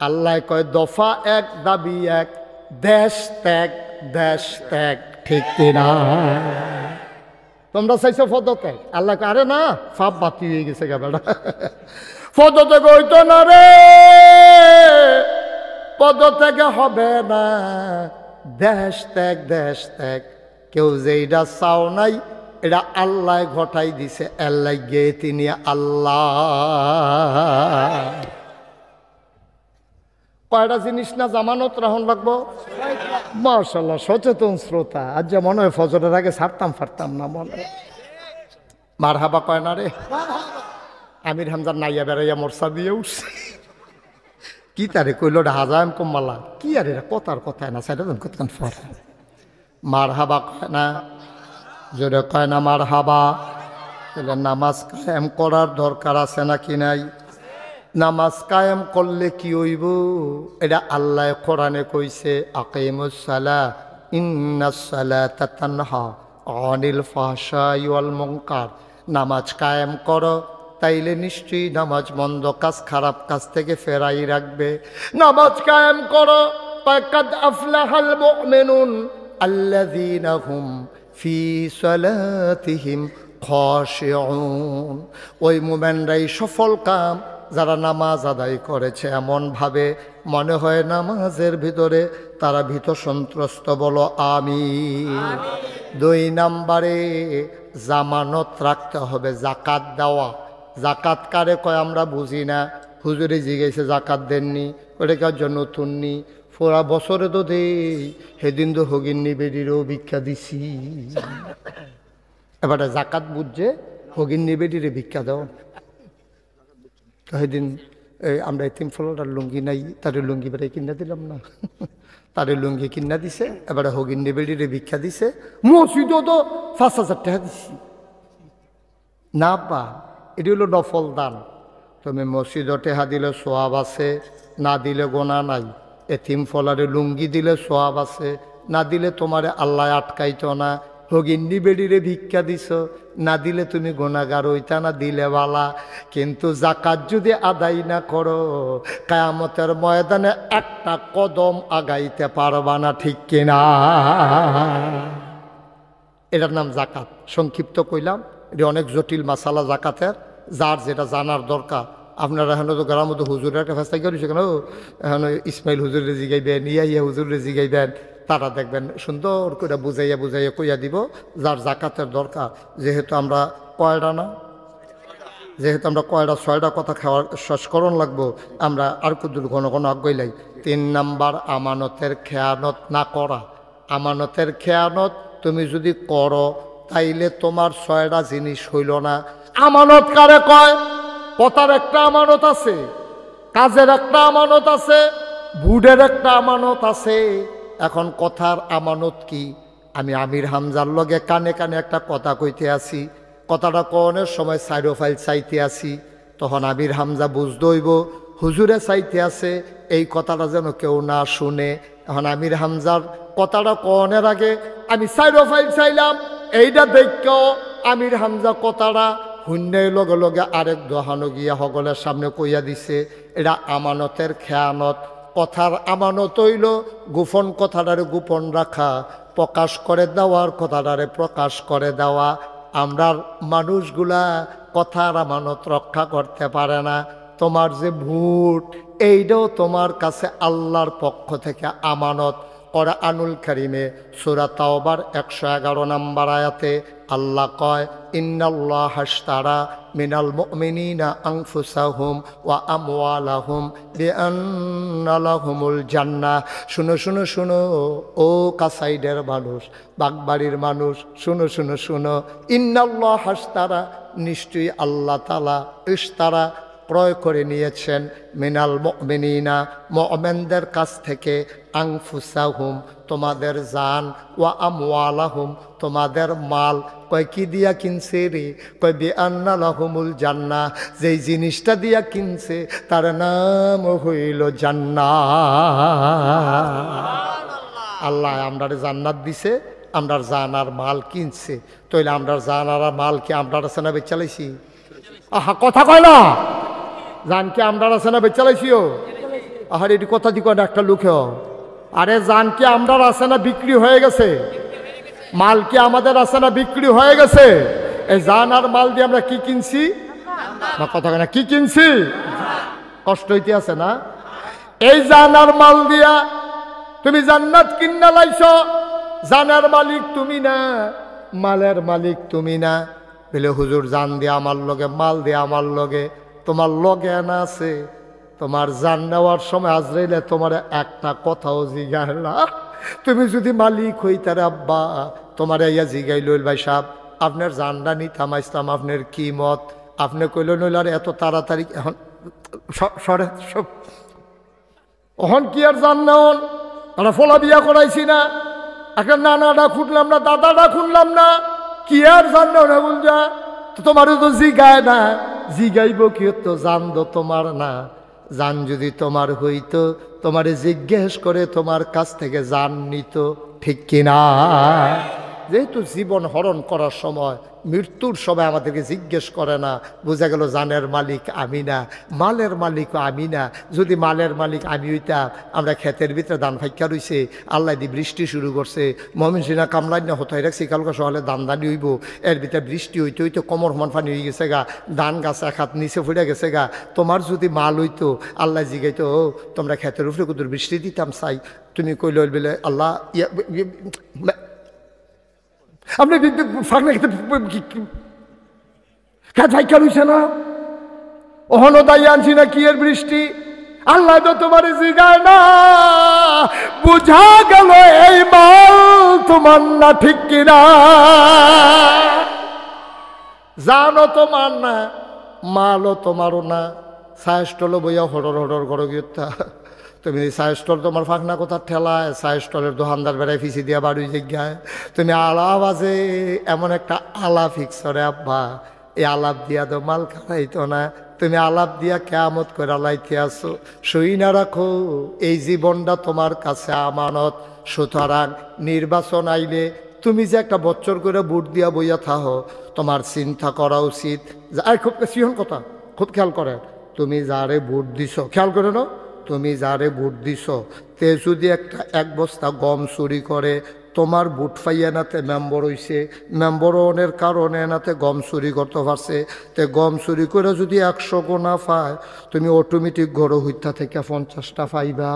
আল্লাহ কয় দফা এক, দাবি এক, দেশ ত্যাগ, দেশ ত্যাগ, ঠিক কিনা? তোমরা চাইছো পদত্যাগ, আল্লাহ কয় আরে না, ফাপ বাতি হয়ে গেছে বেটা, পদত্যাগ হইতো না রে, পদত্যাগ হবে না, দেশ ত্যাগ, দেশ ত্যাগ। কেউ যে এটা চাও নাই, এটা আল্লাহ ঘটাই দিছে, আল্লাহ গে তিনি আল্লাহ। কয়টা জিনিস না জামানত রাহন লাগবো? মাশাআল্লাহ, সচেতন শ্রোতা। আজ যে মনে হয় ফজরের আগে ছাড়তাম ফারতাম না, মনে মারহাবা কয় না রে। আমির হামজার নাইয়া বেড়াইয়া মোরসা দিয়ে উঠছে, কি তারে কইল হাজাম কম্মালা, কি আর এরা কথার কথায় না, সেটা কতক্ষণ পর মারহাবা কয় না, জোরে কয় না মারহাবা। তাহলে নামাজ কায়েম করার দরকার আছে নাকি নাই? নামাজ কায়েম করলে কি হইব? এটা আল্লাহ কোরআনে কইছে, আকিমুস সালাহ ইন্নাস সালাতা তানহা আনিল ফাহশাই ওয়াল মুনকার। নামাজ কায়েম করো, তাইলে নিশ্চয়ই নামাজ মন্দ কাজ, খারাপ কাজ থেকে ফেরাই রাখবে। নামাজ কায়েম করো, ফাকাদ আফলাহাল মুমিনুন আল্লাযীনা হুম ফি সালাতিহিম খাশিউন। ওই মুমিনরাই সফল কাম যারা নামাজ আদায় করেছে এমনভাবে মনে হয় নামাজের ভিতরে তারা ভীত সন্ত্রস্ত, বলো আমিন। 2 নম্বরে জামানত রাখতে হবে, জাকাত দেওয়া। জাকাত কারে কয় আমরা বুঝি না, হুজুরে জিজ্ঞেসে জাকাত দেননি, ওটা কার জন্য নতুননি, পুরা বছরে তো দেই, সেদিন তো হগিন্নি বেডিরও ভিক্ষা দিছি। এবারে জাকাত বুঝছে, হগিন্নি বেডিরে ভিক্ষা দাও। তো সেদিন আমরা এতিম ফলটার লুঙ্গি নাই, তার লুঙ্গি বেড়ে কিনা দিলাম না, তার লুঙ্গি কিনা দিছে। এবারে হগিন্নি বেডিরে ভিক্ষা দিছে, মসজিদও তো 5,000 টাকা দিছি না। বা এটি হলো নফল দান। তুমি মসজিদও টেহা দিলে সোয়াব আছে, না দিলে গোনা নাই। এতিম ফলারে লুঙ্গি দিলে সোয়াব আছে, না দিলে তোমারে আল্লাহ আটকাইত না। হগিন্নি বেডিরে ভিক্ষা দিছ, না দিলে তুমি গুনাহগার হইতা না, দিলে বালা। কিন্তু জাকাত যদি আদায় না করো, কিয়ামতের ময়দানে একটা কদম আগাইতে পারবা না, ঠিক কিনা? এটার নাম জাকাত। সংক্ষিপ্ত কইলাম, এটা অনেক জটিল মাসালা জাকাতের, যার যেটা জানার দরকার। আপনারা এখন তো গ্রাম মতো হুজুরের একটা ফেস্তা করি, সেখানে এখন ইসমাইল হুজুরে জিগাইবেন, ইয়া হুজুরে জিগাইবেন, তারা দেখবেন সুন্দর করে বুঝাইয়া বুঝাইয়া কইয়া দিব যার জাকাতের দরকার। যেহেতু আমরা কয়টা না, যেহেতু আমরা কয়টা 6টা কথা খাওয়ার শেষকরণ লাগবো, আমরা আর কুদুর ঘন ঘন আগাইলাই। 3 নাম্বার আমানতের খেয়ানত না করা। আমানতের খেয়ানত তুমি যদি করো তাইলে তোমার 6টা জিনিস হইল না। আমানত কারে কয়? কথার একটা আমানত আছে, কাজের একটা আমানত আছে, বুডের একটা আমানত আছে। এখন কথার আমানত কি? আমি আমির হামজার লগে কানে কানে একটা কথা কইতে আসি, কথাটা কনের সময় সাইডো ফাইল চাইতে আসি, তখন আমির হামজা বুঝতে হইব হুজুরে চাইতে আছে এই কথাটা যেন কেউ না শুনে। এখন আমির হামজার কথাটা কনের আগে আমি সাইডো ফাইল চাইলাম, এইটা দেখো আমির হামজা কথাটা শূন্যের লগে লগে আরেক দোহানো গিয়া সকলের সামনে কইয়া দিছে। এটা আমানতের খেয়ানত। কথার আমানত হইল গোপন কথাটারে গোপন রাখা, প্রকাশ করে দেওয়ার কথাটারে প্রকাশ করে দেওয়া। আমরার মানুষগুলা কথার আমানত রক্ষা করতে পারে না। তোমার যে ভোট, এইটাও তোমার কাছে আল্লাহর পক্ষ থেকে আমানত। কোরআনুল কারীমে সূরা তাওবার 111 নম্বর আয়াতে আল্লাহ কয়, ইন্নাল্লাহা আশতারা মিনাল মুমিনিনা আনফুসাহুম ওয়া আমওয়ালাহুম বিআন্না লাহুমুল জান্নাহ। শুনো শুনো শুনো ও কাসাইডের মানুষ, বাগবাড়ির মানুষ, শুনো শুনো শুনো, ইন্নাল্লাহা আশতারা, নিশ্চয়ই আল্লাহ তাআলা ইশতারা ক্রয় করে নিয়েছেন মিনাল মুমিনিনা, মুমিনদের কাছ থেকে, আনফুসাহুম তোমাদের জান, ওয়া আমওয়ালাহুম তোমাদের মাল। কয় কি দিয়া কিনছে রে? কয় বিআন্না লাহুমুল জান্নাহ, যেই জিনিসটা দিয়া কিনছে তার নাম হইল জান্নাত। আল্লাহ আমরারে জান্নাত দিছে, আমরার জান আর মাল কিনছে। তাইলে আমরার জান আর মাল কি আমরার আছে না বেচালাইছি? আহা কথা কয় না, জানকে আমরার আছে না বেচালাইছিও? আহার এটি কথা দি কয় একটা লোকেও। আরে জানকে আমরার আছে না বিক্রি হয়ে গেছে? মাল কি আমাদের আছে না বিক্রি হয়ে গেছে? এই জান আর মাল দিয়ে আমরা কি কিনছি? না কথা কয় না, কি কিনছি? কষ্ট হইতে আছে না? এই জান আর মাল দিয়া তুমি জান্নাত কিন্না লাইছ। জানার মালিক তুমি না, মালের মালিক তুমি না। বলে হুজুর জান দিয়ে আমার লগে, মাল দিয়ে আমার লগে, তোমার লগে না আছে। তোমার জান নেওয়ার সময় আজরাইলে তোমার একটা কথাও জিগায় না। তুমি যদি মালিক হইতারে আব্বা, তোমার ইয়া জিগাই লইল ভাই সাহেব আপনার জানটা নিতাম আসতাম, আপনার কি মত? আপনি কইল নইল আর এত তাড়াতাড়ি এখন সরে সব এখন কি আর জান নেওন? আমরা ফোলা বিয়া করাইছি না, একটা নানাটা খুঁজলাম না, দাদাটা খুঁজলাম না, কি আর জান নেও না বলছা? তোমারও তো জিগায় না, জিগাইব কি তো জান তো তোমার না। জান যদি তোমার হইতো তোমারে জিজ্ঞেস করে তোমার কাছ থেকে জান নিত, ঠিক কিনা? যেহেতু জীবন হরণ করার সময়, মৃত্যুর সময় আমাদেরকে জিজ্ঞেস করে না, বোঝা গেল জানের মালিক আমি না, মালের মালিকও আমি না। যদি মালের মালিক আমি হইতাম, আমরা ক্ষেতের ভিতরে ধান ফাইকা রইছে, আল্লাহ দি বৃষ্টি শুরু করছে, মমিন সিনা কামলাই না হতাই রাখছি, কালকে সকালে ধান দানি হইব, এর ভিতরে বৃষ্টি হইতে হইতে কোমর সমান পানি হয়ে গেছে গা, ধান গাছ এক হাত নিচে ফুটে গেছে গা। তোমার যদি মাল হইতো, আল্লাহ জিগাইতো ও তোমরা ক্ষেতের উপরে কুদুর বৃষ্টি দিতাম চাই, তুমি কইল বলে আল্লাহ আপনি ফাইকা রইছে না, ওহনো দাই আনছি না কি এর বৃষ্টি? আল্লাহ তো তোমার জিগায় না, বুঝা গেল এই মাল তোমার না, ঠিক কিনা? জানো তোমার না, মালও তোমারও না। সায়স্টল বইয়া হরর হরর ঘর গিয়া তুমি সায়স্টল তোমার ফাঁকনা কোথার ঠেলায়, সায়স্টলের দোকানদার বেড়ায় ফিসি দিয়া বাড়ি জায়গায় তুমি আলাপ আছে এমন একটা আলাপ ফিক্সরে আব্বা, এই আলাপ দিয়া তো মাল খাইতো না, তুমি আলাপ দিয়া কেয়ামত করে লাইতে আসো। সই না রাখো এই জীবনটা তোমার কাছে আমানত। সুতরাং নির্বাচন আইলে তুমি যে একটা বছর করে ভোট দিয়া বইয়া থাকো, তোমার চিন্তা করা উচিত। খুব সিহন কথা, খুব খেয়াল করে, তুমি যারে ভোট দিছ, খেয়াল করে না, তুমি যারে ভোট দিছ তে যদি এক বস্তা গম চুরি করে, তোমার ভোট পাইয়া নাতে মেম্বর হইছে, মেম্বর অনের কারণে এনাতে গম চুরি করতে পারছে, তে গম চুরি করে যদি 100 গোনা পায়, তুমি অটোমেটিক গড় হইতা থেকে 50টা পাইবা।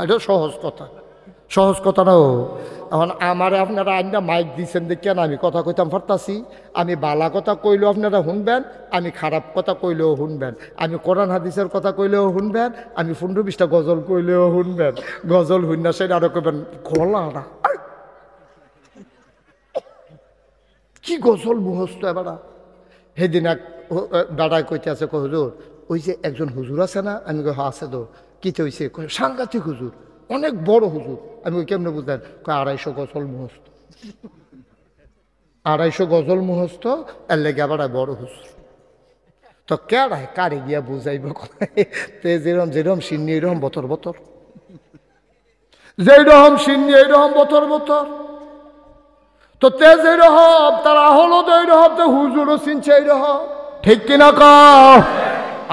এটা সহজ কথা, সহজ কথা না। এখন আমারে আপনারা আইনা মাইক দিচ্ছেন দেখেন আমি কথা কইতাম পারতাছি। আমি বালা কথা কইলেও আপনারা শুনবেন, আমি খারাপ কথা কইলেও শুনবেন, আমি কোরআন হাদিসের কথা কইলেও শুনবেন, আমি 15-20টা গজল কইলেও শুনবেন। গজল শুননা সেটা আরো কইবেন খোলা না কি গজল মুহস্ত এবার। সেদিন এক দাদাই কইতে আছে, হুজুর ওই যে একজন হুজুর আছে না? আমি কই হ্যাঁ আছে তো। কিতে হয়েছে? সাংঘাতিক হুজুর, অনেক বড় হুজুর। আমি ওই কেমনে বুঝলেন? 250 গজল মুহস্ত। 250 গজল মুহস্ত, এর লেগে আবার বড় হুজুর। তো কেড়ায় কারে গিয়া বুঝাইব? তে যেরম যেরম সিন্নি এরকম বতর বতর, যেরকম সিন্নি এইরকম বতর বতর। তো তে যেরকম তারা হলো তো এইরকম, তো হুজুরও চিনছে এইরকম, ঠিক কিনা কও?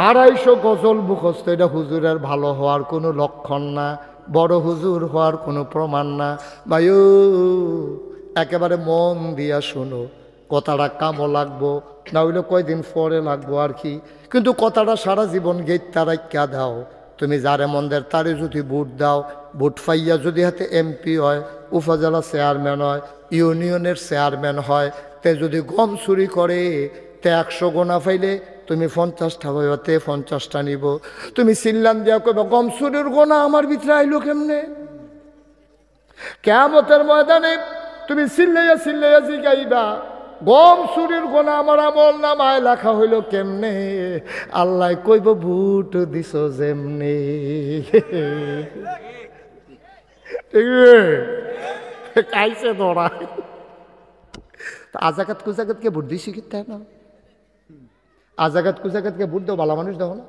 250 গজল মুখস্থ, এটা হুজুরের ভালো হওয়ার কোনো লক্ষণ না, বড় হুজুর হওয়ার কোনো প্রমাণ না। ভাইও একেবারে মন দিয়া শোনো, কথাটা কামও লাগবো না হইলে কয়দিন পরে লাগবো আর কি, কিন্তু কথাটা সারা জীবন গেইতা রাইখা দাও। তুমি যারে মন্দের তারে যদি ভোট দাও, ভোট পাইয়া যদি হাতে এমপি হয়, উপজেলা চেয়ারম্যান হয়, ইউনিয়নের চেয়ারম্যান হয়, তে যদি গম চুরি করে, তে 100 গোনা পাইলে তুমি 50টা হইতে 50টা নিব। তুমি চিল্লান দিয়া কইবা গম চুরির গোনা আমার ভিতরে আইলো কেমনে? কিয়ামতের ময়দানে তুমি চিল্লাইয়া চিল্লাইয়া জিগাইবা গম চুরির গোনা আমার আমল নামায় লেখা হইল কেমনে? আল্লাহ কইব ভোট দিছ যেমনে। কাইছে ধরা আজাগাত কুজাগাতকে ভোট দিছি কিতা না? আজাগাত কুজাগাতকে ভোট দাও, ভালো মানুষ দেখো না?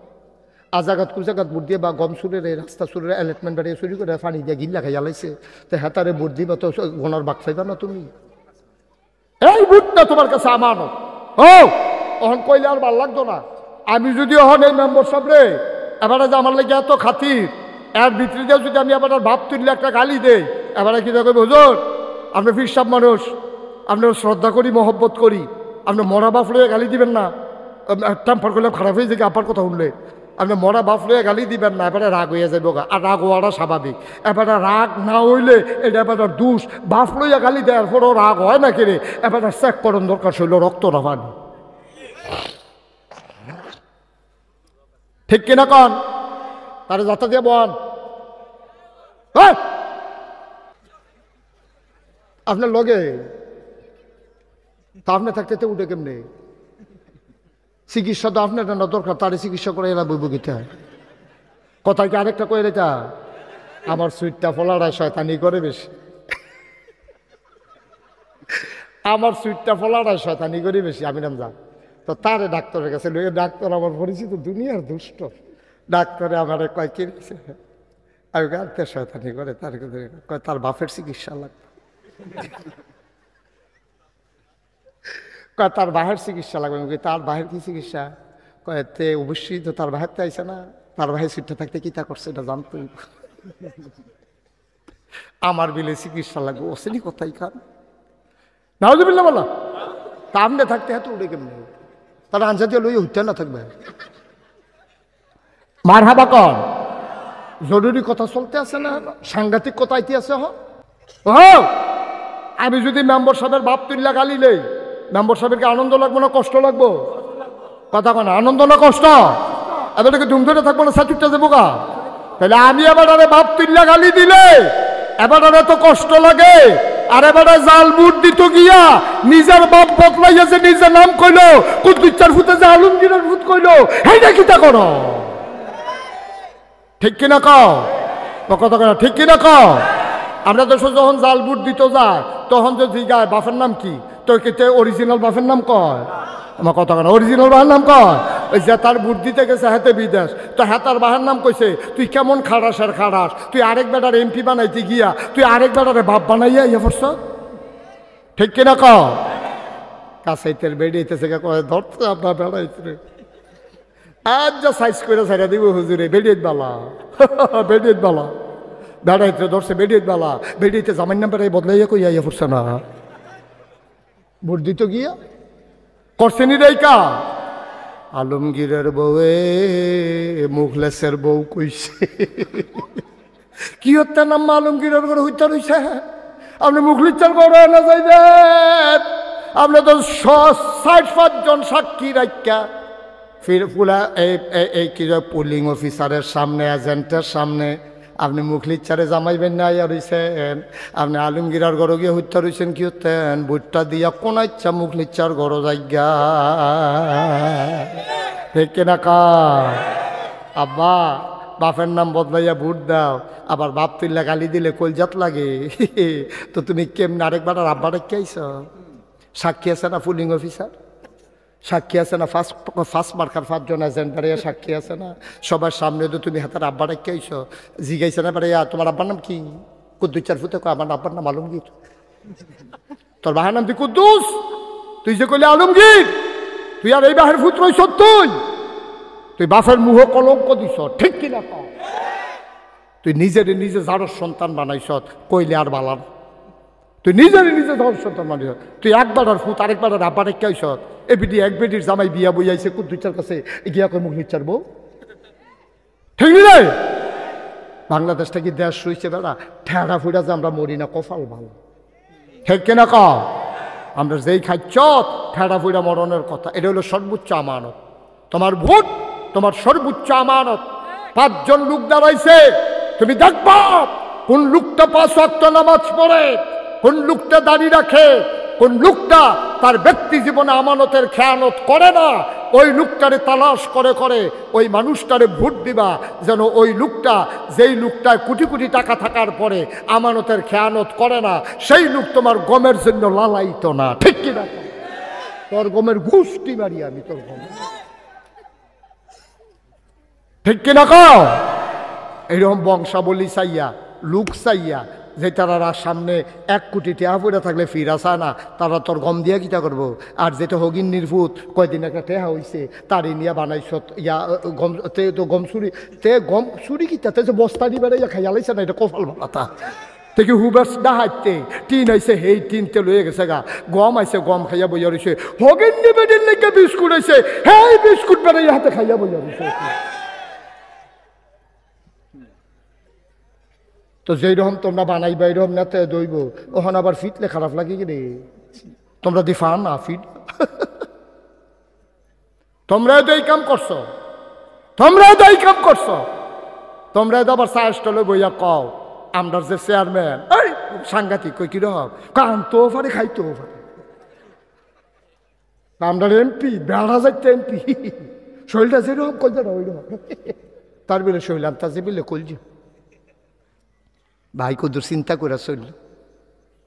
আজাগাত কুজাগাত ভোট দিয়ে বা গম চুরের রাস্তা চুরের অ্যালেটমেন্ট বাড়িয়ে চুরি করে পানি দিয়ে গিল্লা খাইয়া লাইছে, তো হেতারে ভোট দিবা তো গোনার বাক চাইবা না তুমি? এই ভোটটা তোমার কাছে আমানত। ও অহন কইলে আর ভাল লাগতো না। আমি যদি অহন এই মেম্বার সাহেব রে এবারে যে আমার লাগে এত খাতির, এর ভিতরে দিয়ে যদি আমি এবার ভাব তুললে একটা গালি দেই, এবারে কি দেখবে হুজুর আপনি ফির সাহেব মানুষ, আপনার শ্রদ্ধা করি মহব্বত করি, আপনি মরা বাপ লইয়া গালি দিবেন না। টাম্পার করলে খারাপ হয়ে যায় আপার কথা শুনলে, আপনি মরা বাপ লইয়া গালি দিবেন না, এবারে রাগ হইয়া যাইব। আর রাগ হওয়াটা স্বাভাবিক। এবারে রাগ না হইলে এটা এবার দোষ। বাপ লইয়া গালি দেওয়ার পরও রাগ হয় না কেড়ে, এবারে চেক করুন দরকার শৈল রক্ত না পানি, ঠিক কিনা কন? তারা যাত্রা দিয়ে বন আপনার লগে তা আপনি থাকতে উঠে কেমনে? চিকিৎসা তো আপনার না দরকার, তারে চিকিৎসা করে এরা বইব গীতে হয়। কথায় কি আরেকটা কয়ে রেখা আমার সুইটটা ফলাড়ায় শয়তানি করে বেশি, আমার সুইটটা ফলাড়ায় শয়তানি করে বেশি। আমি নাম যা তো তারে ডাক্তারের কাছে লইয়ে, ডাক্তার আমার পরিচিত দুনিয়ার দুষ্ট। ডাক্তারে আমার কয় কি রয়েছে, আমি গাড়িতে শয়তানি করে তার কয় তার বাপের চিকিৎসা লাগবে, কয় তার বাহের চিকিৎসা লাগবে। আমি তার বাহের কি চিকিৎসা? কয়েতে অবশ্যই তো তার বাহেরতে আইসে না, তার বাহের সিটটা থাকতে কি তা করছে এটা জানতই। আমার বিলে চিকিৎসা লাগবে ওসেনি কোথায় খান নাউজুবিল্লাহ বলা তা আমনে থাকতে এত উঠে কেমনি? তারা আনসার লইয়া উঠতে না থাকবে। মার হাবা কন জরুরি কথা চলতে আছে না, সাংঘাতিক কথা আইতে আছে। আমি যদি মেম্বার সাহেবের বাপ তুল্লা গালি নেই, মেম্বার সাহেবেরকে আনন্দ লাগবো না কষ্ট লাগবো? কথা কয় না, আনন্দ না কষ্ট? এবারকে ধুম ধরে থাকবো না সাচুরটা যাবো গা? তাহলে আমি এবার বাপ তুল্লা গালি দিলে এবার তো কষ্ট লাগে, আর এবারে জাল বুট দিত গিয়া নিজের বাপ বদলাইয়াছে, নিজের নাম কইলো, কুদ্দুচ্চার ফুটে যে আলমগীরের ফুট কইলো, হেইটা কিতা করো? ঠিক কিনা কও? কথা কয় না, ঠিক কিনা কও? আমরা তো যখন জাল বুট দিত যায় তখন যে জিগায় বাপের নাম কি, তো কেতে অরিজিনাল বাপের নাম কয়? আমার কথা কয় না, অরিজিনাল বাপের নাম কয়? ওই যে তার বুট দিতে গেছে হাতে বিদেশ, তো হাতার বাহার নাম কইছে তুই কেমন খারাস আর খারাস, তুই আরেক বেটার এমপি বানাইতে গিয়া তুই আরেক বেটারে বাপ বানাইয়া ইয়ে করছ, ঠিক কিনা কও? কাছাইতের বেড়িয়েছে কয় ধরতে আপনার বেড়াইতে আজ যা সাইজ করে ছাড়া দিব হুজুরে, বেড়িয়ে বালা বেড়িয়ে বালা বেড়াইতে ধরছে, বেড়িয়ে বালা বেড়িয়েতে জামাই নাম্বারে বদলাইয়া কইয়া ইয়ে করছে না, ভোট দিত গিয়া করছে নি রেখা। আলমগীরের বউয়ে মুখলেসের বউ কইছে কি হত্যা নাম আলমগীরের ঘরে হত্যা রয়েছে? আপনি মুখলিচ্ছার ঘরে না যাইবেন, আপনি তো ৬০-৫ জন সাক্ষী রাখা ফির পুলা এই কি পুলিং অফিসারের সামনে, এজেন্টের সামনে আপনি মুখলিচ্ছারে জামাইবেন না ইয়া রইছেন। আপনি আলমগীরার ঘরে গিয়ে হত্যা রয়েছেন, কি হতেন বুটটা দিয়া কোন ইচ্ছা মুখলিচ্ছার ঘর যাইগা ঠিক না কা? আব্বা বাপের নাম বদলাইয়া ভোট দাও, আবার বাপ তুল্লা গালি দিলে কলজাত লাগে। তো তুমি কেমন আরেকবার আর আব্বা রেখে আইস? সাক্ষী আছে না পুলিং অফিসার, সাক্ষী আছে না ফার্স্ট মার্কার 5 জন এজেন্ট বাড়িয়া সাক্ষী আছে না? সবার সামনে তো তুমি হাতের আব্বা রেখে আইস। জিগাইছে না বাড়িয়া তোমার আব্বার নাম কি? কুদ্দুস চার ফুতে আমার আব্বার নাম আলমগীর। তোর বাহার নাম তুই কুদ্দুস, তুই যে কইলে আলমগীর, তুই আর এই বাহের ফুত রইছ, তুই বাপের মুহ কলঙ্ক দিছ ঠিক কিনা? তুই নিজের নিজে যারর সন্তান বানাইছ, কইলে আর বালার তুই নিজের নিজে যারর সন্তান বানাইছ। তুই একবার আর ফুত আরেকবার আর আব্বা রেখে আইস। এ বিটি এক বেটির জামাই বিয়া বইয়াইছে কুদ্দুসের কাছে গিয়া কই মুখ নিচ্ছার বউ, ঠিক রে? বাংলাদেশটা কি দেশ রয়েছে বেড়া ঠেড়া ফুড়া যে আমরা মরি না, কপাল ভালো ঠিক কিনা ক? আমরা যেই খাচ্ছ ঠেড়া ফুড়া মরণের কথা, এটা হলো সর্বোচ্চ আমানত। তোমার ভোট তোমার সর্বোচ্চ আমানত। 5 জন লোক দাঁড়াইছে, তুমি দেখবা কোন লোকটা 5 ওয়াক্ত নামাজ পড়ে, কোন লোকটা দাড়ি রাখে, কোন লোকটা তার ব্যক্তি জীবনে আমানতের খেয়ানত করে না। ওই লোকটারে তালাশ করে করে ওই মানুষটারে ভোট দিবা, যেন ওই লোকটা, যেই লোকটা কোটি কোটি টাকা থাকার পরে আমানতের খেয়ানত করে না, সেই লোক তোমার গমের জন্য লালাইতো না ঠিক কিনা? তোর গমের ঘুষটি মারি আমি তোর গমের, ঠিক কিনা কও? এইরকম বংশাবলী চাইয়া লোক চাইয়া যে তারা সামনে 1 কোটি টেহা পড়ে থাকলে ফিরা চায় না, তারা তোর গম দিয়া কিতা করবো? আর যেটা হগিন নির্ভূত কয়দিন একটা টেহা হইছে তারই নিয়ে বানাইছ ইয়া গম, তে তো গম চুরি, তে গম চুরি কিতা তে যে বস্তা দি বেড়াইয়া খাইয়া লাইছে না, এটা কপাল ভালাতা থেকে হুবাস না হাইতে টিন আইছে, হেই টিনতে লয়ে গেছে গা, গম আইছে গম খাইয়া বইয়া রয়েছে, হগিন নিবেদিন লেগে বিস্কুট আইছে, হেই বিস্কুট বেড়াইয়া হাতে খাইয়া বইয়া রয়েছে। তো যেই রকম তোমরা বানাইবা এইরকম না দইব, ওখানে আবার ফিটলে খারাপ লাগে কি রে? তোমরা দিফা না ফিট, তোমরা তো এই কাম করছো, তোমরা তো এই কাম করছো, তোমরা তো আবার চা স্টলে বইয়া কও আমরা যে চেয়ারম্যান এই সাংঘাতিক কই কিরকম কানতেও পারে খাইতেও পারে, আমরা এমপি বেড়া যাইতে এমপি, শরীরটা যেরকম কলজা না ওই রকম, তার বিলে শরীর আনতা যে বিলে কলজি। ভাই কদ্দুর চিন্তা করে চলল,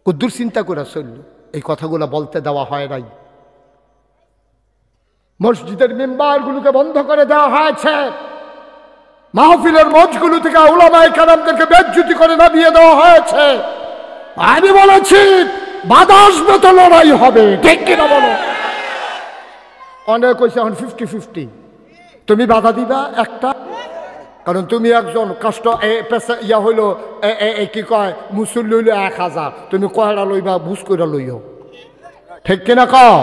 কদ্দুর চিন্তা করে চলল, এই কথাগুলো বলতে দেওয়া হয় নাই। মসজিদের মেম্বারগুলোকে বন্ধ করে দেওয়া হয়েছে, মাহফিলের মঞ্চগুলো থেকে উলামায়ে কেরামদেরকে বেজ্জতি করে নামিয়ে দেওয়া হয়েছে। আমি বলেছি বাধা আসবে তো লড়াই হবে, ঠিক কিনা বলো? অনেক কইছে এখন 50-50, তুমি বাধা দিবা একটা, কারণ তুমি একজন কষ্ট ইয়া হইল কি কয় মুসল্লি হইল 1000, তুমি কয়টা লইবা বুঝ করে লইও, ঠিক কিনা কও?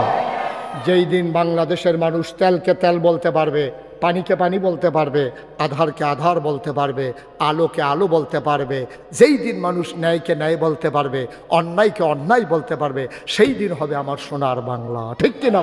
যেই দিন বাংলাদেশের মানুষ তেলকে তেল বলতে পারবে, পানিকে পানি বলতে পারবে, আধারকে আধার বলতে পারবে, আলোকে আলো বলতে পারবে, যেই দিন মানুষ ন্যায়কে ন্যায় বলতে পারবে, অন্যায়কে অন্যায় বলতে পারবে, সেই দিন হবে আমার সোনার বাংলা, ঠিক কিনা?